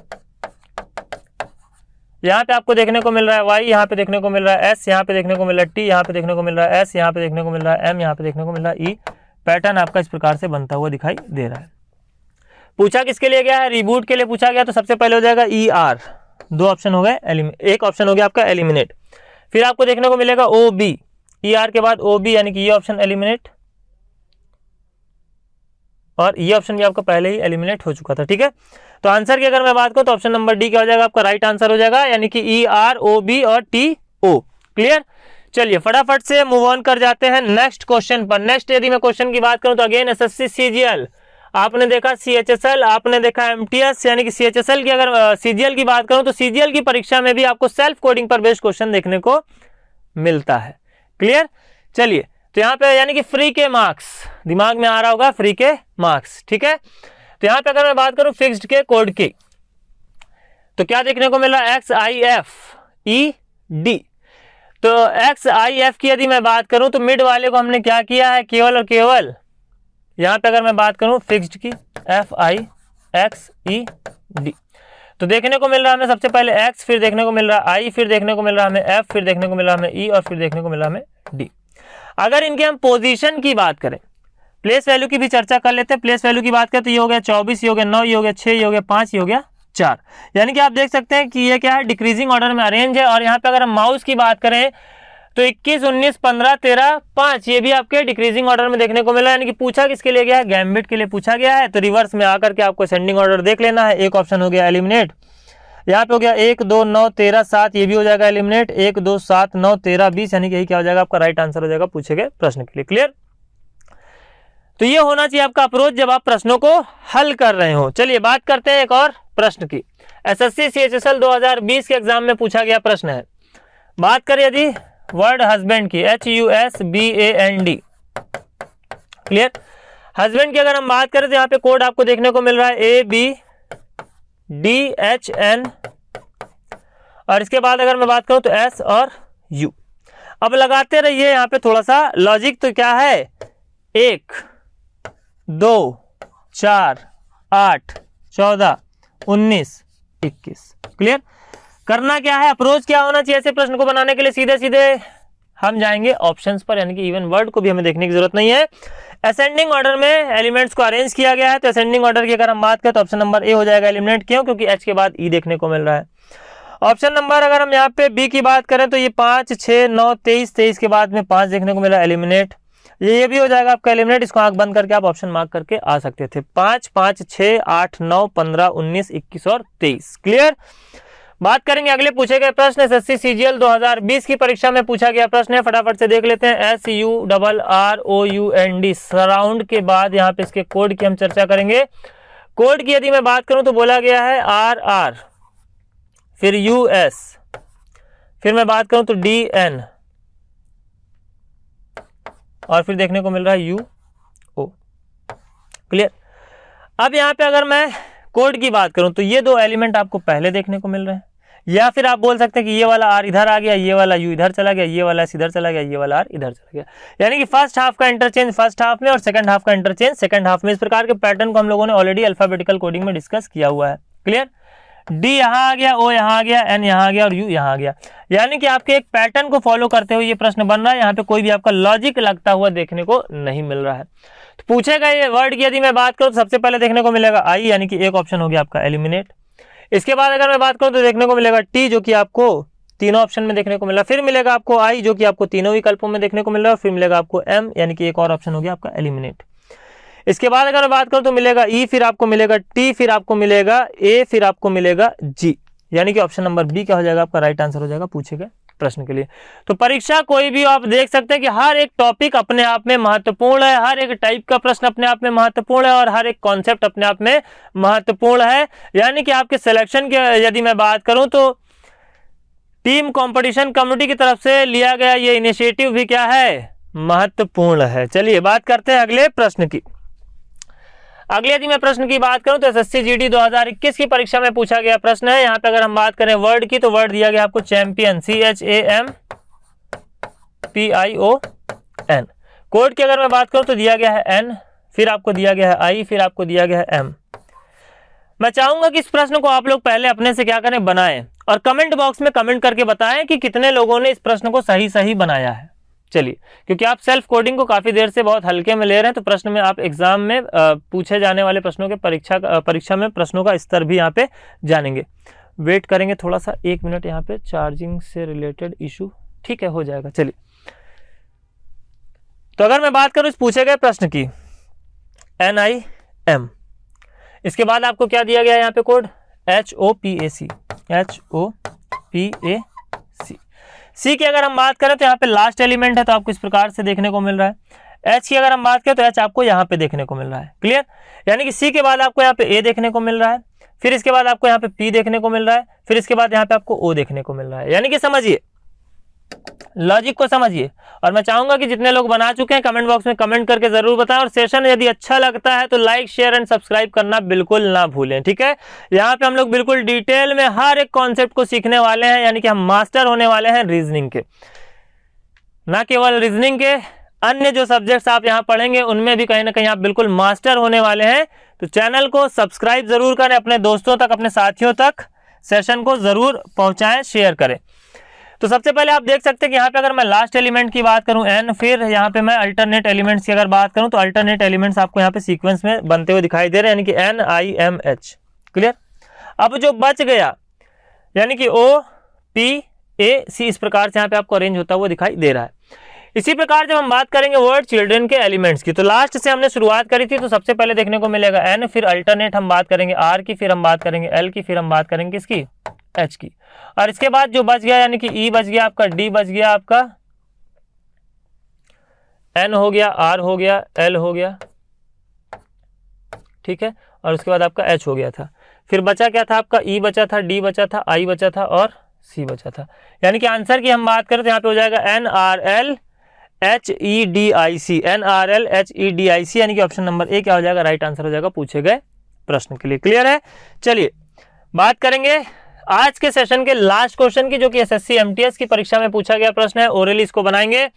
यहाँ पे आपको देखने को मिल रहा है Y, यहाँ पे देखने को मिल रहा है S, यहाँ पे देखने को मिल रहा है T, यहाँ पे देखने को मिल रहा है S, यहाँ पे देखने को मिल रहा है M, यहाँ पे देखने को मिल रहा है E। पैटर्न आपका इस प्रकार से बनता हुआ दिखाई दे रहा है। पूछा किसके लिए गया है, रिबूट के लिए पूछा गया। तो सबसे पहले हो जाएगा ER, 2 ऑप्शन हो गए, एक ऑप्शन हो गया आपका एलिमिनेट। फिर आपको देखने को मिलेगा OB, ER के बाद OB, यानी कि ये ऑप्शन एलिमिनेट, और ये ऑप्शन भी आपका पहले ही एलिमिनेट हो चुका था। ठीक है। तो आंसर की अगर मैं बात करूं तो ऑप्शन नंबर डी क्या हो जाएगा, आपका राइट आंसर हो जाएगा, यानी कि ER, OB और TO। क्लियर। चलिए फटाफट से मूव ऑन कर जाते हैं नेक्स्ट क्वेश्चन पर। नेक्स्ट यदि मैं क्वेश्चन की बात करूं तो अगेन एसएससी सीजीएल आपने देखा CHSL, आपने देखा MTS, यानी कि CHSL की अगर CGL की बात करूं तो CGL की परीक्षा में भी आपको सेल्फ कोडिंग पर बेस्ड क्वेश्चन देखने को मिलता है। क्लियर? चलिए, तो यहाँ पे यानी कि फ्री के मार्क्स, दिमाग में आ रहा होगा फ्री के मार्क्स, ठीक है। तो यहाँ पे अगर मैं बात करूं फिक्स्ड के कोड की, तो क्या देखने को मिला, XIFED। तो XIF की यदि मैं बात करूं तो मिड वाले को हमने क्या किया है, केवल और केवल यहाँ पे अगर मैं बात करूं फिक्स्ड की FIXED, तो देखने को मिल रहा है हमें सबसे पहले X, फिर देखने को मिल रहा है I, फिर देखने को मिल रहा है हमें F, फिर देखने को मिल रहा है हमें E और फिर देखने को मिल रहा है हमें D। अगर इनके हम पोजीशन की बात करें, प्लेस वैल्यू की भी चर्चा कर लेते हैं। प्लेस वैल्यू की बात करें तो ये हो गया 24, ये हो गया 9, ये हो गया 6, ये हो गया 5, ये हो गया 4, यानी कि आप देख सकते हैं कि ये क्या है, डिक्रीजिंग ऑर्डर में अरेंज है। और यहाँ पे अगर हम माउस की बात करें तो 21, 19, 15, 13, 5 ये भी आपके डिक्रीजिंग ऑर्डर में देखने को मिला, यानी कि पूछा किसके लिए गया है, गैम्बिट के लिए पूछा गया है। तो रिवर्स में आकर के आपको असेंडिंग ऑर्डर देख लेना है। एक ऑप्शन हो गया एलिमिनेट, यहाँ पे हो गया 1, 2, 9, 13, 7, ये भी हो जाएगा एलिमिनेट, 1, 2, 7, 9, 13, 20, यानी कि यही क्या हो जाएगा आपका राइट आंसर हो जाएगा पूछे गए प्रश्न के लिए। क्लियर? तो ये होना चाहिए आपका अप्रोच जब आप प्रश्नों को हल कर रहे हो। चलिए बात करते हैं एक और प्रश्न की। SSC CHSL 2020 के एग्जाम में पूछा गया प्रश्न है। बात करें यदि वर्ड हस्बैंड की, HUSBAND। क्लियर? हस्बैंड की अगर हम बात करें तो यहाँ पे कोड आपको देखने को मिल रहा है ABDHN, और इसके बाद अगर मैं बात करूं तो S और U। अब लगाते रहिए यहाँ पे थोड़ा सा लॉजिक। तो क्या है, 1, 2, 4, 8, 14, 19, 21। क्लियर? करना क्या है, अप्रोच क्या होना चाहिए ऐसे प्रश्न को बनाने के लिए, सीधे सीधे हम जाएंगे ऑप्शंस पर, यानी कि इवन वर्ड को भी हमें देखने की जरूरत नहीं है। असेंडिंग ऑर्डर में एलिमेंट्स को अरेंज किया गया है, तो असेंडिंग ऑर्डर की अगर हम बात करें तो ऑप्शन नंबर ए हो जाएगा एलिमिनेट। क्यों? क्योंकि H के बाद E देखने को मिल रहा है। ऑप्शन नंबर अगर हम यहाँ पे B की बात करें तो ये 5, 6, 9, 23, 23 के बाद में 5 देखने को मिला, एलिमिनेट। ये भी हो जाएगा आपका एलिमिनेट। इसको आंख बंद करके आप ऑप्शन मार्क करके आ सकते थे। 5, 5, 6, 8, 9, 15, 19, 21 और 23। क्लियर? बात करेंगे अगले पूछे गए प्रश्न। SSC CGL 2020 की परीक्षा में पूछा गया प्रश्न है, फटाफट से देख लेते हैं। SURROUND, सराउंड के बाद यहाँ पे इसके कोड की हम चर्चा करेंगे। कोड की यदि मैं बात करूं तो बोला गया है RR, फिर US, फिर मैं बात करूं तो DN, और फिर देखने को मिल रहा है UO। क्लियर? अब यहाँ पे अगर मैं कोड की बात करूं तो ये दो एलिमेंट आपको पहले देखने को मिल रहे हैं, या फिर आप बोल सकते हैं कि ये वाला R इधर आ गया, ये वाला U इधर चला गया, ये वाला S इधर चला गया, ये वाला R इधर चला गया, यानी कि फर्स्ट हाफ का इंटरचेंज फर्स्ट हाफ में और सेकंड हाफ का इंटरचेंज सेकंड हाफ में। इस प्रकार के पैटर्न को हम लोगों ने ऑलरेडी अल्फाबेटिकल कोडिंग में डिस्कस किया हुआ है। क्लियर? D यहाँ आ गया, O यहाँ आ गया, N यहाँ आ गया और U यहाँ आ गया, यानी कि आपके एक पैटर्न को फॉलो करते हुए ये प्रश्न बन रहा है। यहाँ पे कोई भी आपका लॉजिक लगता हुआ देखने को नहीं मिल रहा है। तो पूछेगा ये वर्ड की यदि मैं बात करूं तो सबसे पहले देखने को मिलेगा I, यानी कि एक ऑप्शन हो गया आपका एलिमिनेट। इसके बाद अगर मैं बात करूं तो देखने को मिलेगा T, जो कि आपको तीनों ऑप्शन में देखने को मिला। फिर मिलेगा आपको I, जो कि आपको तीनों विकल्पों में देखने को मिल रहा है। फिर मिलेगा आपको M, यानी कि एक और ऑप्शन हो गया आपका एलिमिनेट। इसके बाद अगर मैं बात करूं तो मिलेगा E, फिर आपको मिलेगा T, फिर आपको मिलेगा A, फिर आपको मिलेगा G, यानी कि ऑप्शन नंबर B क्या हो जाएगा आपका राइट आंसर हो जाएगा पूछे गए प्रश्न के लिए। तो परीक्षा कोई भी आप देख सकते हैं कि हर एक टॉपिक अपने आप में महत्वपूर्ण है, हर एक टाइप का प्रश्न अपने आप में महत्वपूर्ण है और हर एक कॉन्सेप्ट अपने आप में महत्वपूर्ण है। यानी कि आपके सिलेक्शन के यदि मैं बात करूं तो टीम कंपटीशन कम्युनिटी की तरफ से लिया गया ये इनिशिएटिव भी क्या है, महत्वपूर्ण है। चलिए बात करते हैं अगले प्रश्न की। अगले यदि मैं प्रश्न की बात करूं तो SSC GD 2021 की परीक्षा में पूछा गया प्रश्न है। यहाँ पे अगर हम बात करें वर्ड की तो वर्ड दिया गया आपको चैंपियन, CHAMPION। कोड की अगर मैं बात करूं तो दिया गया है N, फिर आपको दिया गया है I, फिर आपको दिया गया है M। मैं चाहूंगा कि इस प्रश्न को आप लोग पहले अपने से क्या करें, बनाएं और कमेंट बॉक्स में कमेंट करके बताएं कि कितने लोगों ने इस प्रश्न को सही बनाया है। चलिए, क्योंकि आप सेल्फ कोडिंग को काफी देर से बहुत हल्के में ले रहे हैं तो प्रश्न में आप एग्जाम में पूछे जाने वाले प्रश्नों के परीक्षा में प्रश्नों का स्तर भी यहाँ पे जानेंगे। वेट करेंगे थोड़ा सा, 1 मिनट, यहाँ पे चार्जिंग से रिलेटेड इशू, ठीक है, हो जाएगा। चलिए, तो अगर मैं बात करूं इस पूछे गए प्रश्न की NIM, इसके बाद आपको क्या दिया गया है यहाँ पे कोड HOPAC। C की अगर हम बात करें तो यहाँ पे लास्ट एलिमेंट है तो आपको इस प्रकार से देखने को मिल रहा है एच की अगर हम बात करें तो एच आपको यहाँ पे देखने को मिल रहा है। क्लियर, यानी कि सी के बाद आपको यहाँ पे ए देखने को मिल रहा है, फिर इसके बाद आपको यहाँ पे पी देखने को मिल रहा है, फिर इसके बाद यहाँ पे आपको ओ देखने को मिल रहा है। यानी कि समझिए, लॉजिक को समझिए। और मैं चाहूंगा कि जितने लोग बना चुके हैं कमेंट बॉक्स में कमेंट करके जरूर बताएं, और सेशन यदि अच्छा लगता है तो लाइक शेयर एंड सब्सक्राइब करना बिल्कुल ना भूलें। ठीक है, यहाँ पे हम लोग बिल्कुल डिटेल में हर एक कॉन्सेप्ट को सीखने वाले हैं, यानी कि हम मास्टर होने वाले हैं रीजनिंग के, ना केवल रीजनिंग के, अन्य जो सब्जेक्ट्स आप यहाँ पढ़ेंगे उनमें भी कहीं ना कहीं आप बिल्कुल मास्टर होने वाले हैं। तो चैनल को सब्सक्राइब जरूर करें, अपने दोस्तों तक, अपने साथियों तक सेशन को जरूर पहुंचाएं, शेयर करें। तो सबसे पहले आप देख सकते हैं कि यहाँ पे अगर मैं लास्ट एलिमेंट की बात करूं n, फिर यहाँ पे मैं अल्टरनेट एलिमेंट्स की अगर बात करूं तो अल्टरनेट एलिमेंट्स आपको यहाँ पे सीक्वेंस में बनते हुए दिखाई दे रहे हैं, यानी कि n i m h। Clear, अब जो बच गया यानी कि o p a c इस प्रकार से यहाँ पे आपको अरेंज होता हुआ दिखाई दे रहा है। इसी प्रकार जब हम बात करेंगे वर्ड चिल्ड्रन के एलिमेंट्स की, तो लास्ट से हमने शुरुआत करी थी, तो सबसे पहले देखने को मिलेगा n, फिर अल्टरनेट हम बात करेंगे r की, फिर हम बात करेंगे l की, फिर हम बात करेंगे किसकी, h की, और इसके बाद जो बच गया यानी कि e बच गया आपका, d बच गया आपका, n हो गया, r हो गया, l हो गया। ठीक है, और उसके बाद आपका h हो गया था। फिर बचा क्या था आपका, e बचा था, d बचा था, i बचा था और c बचा था। यानी कि आंसर की हम बात करें तो यहाँ पे हो जाएगा NRL HEDIC, NRL HEDIC, यानी कि ऑप्शन नंबर ए क्या हो जाएगा, राइट आंसर हो जाएगा पूछे गए प्रश्न के लिए। क्लियर है, चलिए बात करेंगे आज के सेशन के लास्ट क्वेश्चन की, जो कि एसएससी एमटीएस की परीक्षा में पूछा गया प्रश्न है। ओरली इसको बनाएंगे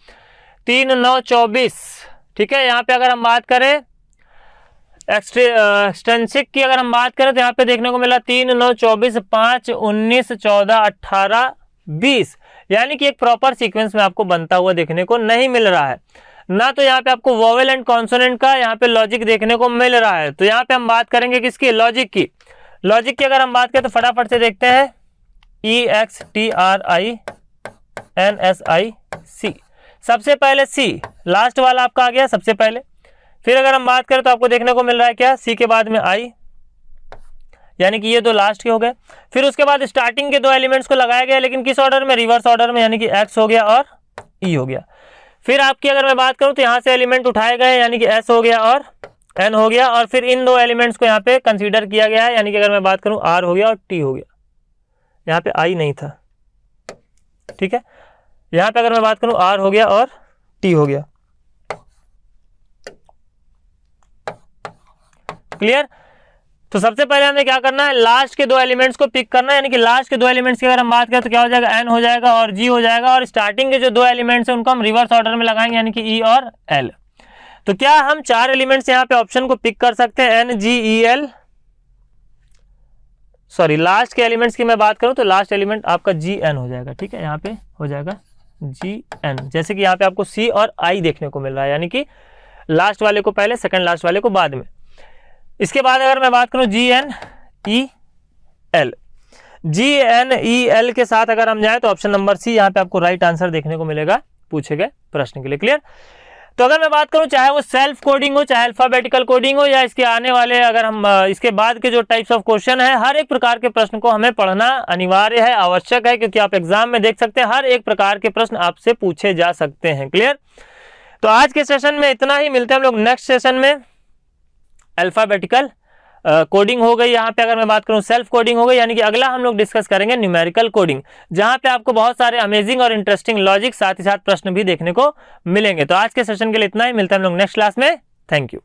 3-9-24। ठीक है, यहाँ पे अगर हम बात करें एक्सटेंसिक की, अगर हम बात करें तो यहाँ पे देखने को मिला 3-9-24, 5-19, 14, 18, 20, यानी कि एक प्रॉपर सीक्वेंस में आपको बनता हुआ देखने को नहीं मिल रहा है ना। तो यहाँ पे आपको वोवेल एंड कॉन्सोनेंट का यहाँ पे लॉजिक देखने को मिल रहा है। तो यहाँ पे हम बात करेंगे किसकी, लॉजिक की। लॉजिक की अगर हम बात करें तो फटाफट से देखते हैं, EXTRINSIC, सबसे पहले C, लास्ट वाला आपका आ गया सबसे पहले। फिर अगर हम बात करें तो आपको देखने को मिल रहा है क्या, C के बाद में I, यानी कि ये दो लास्ट के हो गए। फिर उसके बाद स्टार्टिंग के दो एलिमेंट्स को लगाया गया, लेकिन किस ऑर्डर में, रिवर्स ऑर्डर में, यानी कि X हो गया और E हो गया। फिर आपकी अगर मैं बात करूं तो यहाँ से एलिमेंट उठाए गए, यानी कि S हो गया और N हो गया, और फिर इन दो एलिमेंट्स को यहाँ पे कंसीडर किया गया है, यानी कि अगर मैं बात करूं R हो गया और T हो गया। यहाँ पे I नहीं था। ठीक है, यहाँ पे अगर मैं बात करूं R हो गया और T हो गया। क्लियर, तो सबसे पहले हमें क्या करना है, लास्ट के दो एलिमेंट्स को पिक करना है, यानी कि लास्ट के दो एलिमेंट्स की अगर हम बात करें तो क्या हो जाएगा, N हो जाएगा और G हो जाएगा, और स्टार्टिंग के जो दो एलिमेंट्स हैं उनको हम रिवर्स ऑर्डर में लगाएंगे, यानी कि E और L। तो क्या हम चार एलिमेंट्स यहाँ पे ऑप्शन को पिक कर सकते हैं, NGEL, सॉरी लास्ट के एलिमेंट्स की मैं बात करूं तो लास्ट एलिमेंट आपका GN हो जाएगा। ठीक है, यहाँ पे हो जाएगा GN, जैसे कि यहाँ पे आपको C और I देखने को मिल रहा है, यानी कि लास्ट वाले को पहले, सेकंड लास्ट वाले को बाद में। इसके बाद अगर मैं बात करूं GNEL, GNEL के साथ अगर हम जाएं तो ऑप्शन नंबर C यहाँ पे आपको राइट आंसर देखने को मिलेगा पूछे गए प्रश्न के लिए। क्लियर, तो अगर मैं बात करूं चाहे वो सेल्फ कोडिंग हो, चाहे अल्फाबेटिकल कोडिंग हो, या इसके आने वाले अगर हम इसके बाद के जो टाइप्स ऑफ क्वेश्चन है, हर एक प्रकार के प्रश्न को हमें पढ़ना अनिवार्य है, आवश्यक है, क्योंकि आप एग्जाम में देख सकते हैं हर एक प्रकार के प्रश्न आपसे पूछे जा सकते हैं। क्लियर, तो आज के सेशन में इतना ही, मिलते हैं हम लोग नेक्स्ट सेशन में। अल्फाबेटिकल कोडिंग हो गई, यहाँ पे अगर मैं बात करूँ सेल्फ कोडिंग हो गई, यानी कि अगला हम लोग डिस्कस करेंगे न्यूमेरिकल कोडिंग, जहाँ पे आपको बहुत सारे अमेजिंग और इंटरेस्टिंग लॉजिक साथ ही साथ प्रश्न भी देखने को मिलेंगे। तो आज के सेशन के लिए इतना ही, मिलते हैं हम लोग नेक्स्ट क्लास में। Thank you.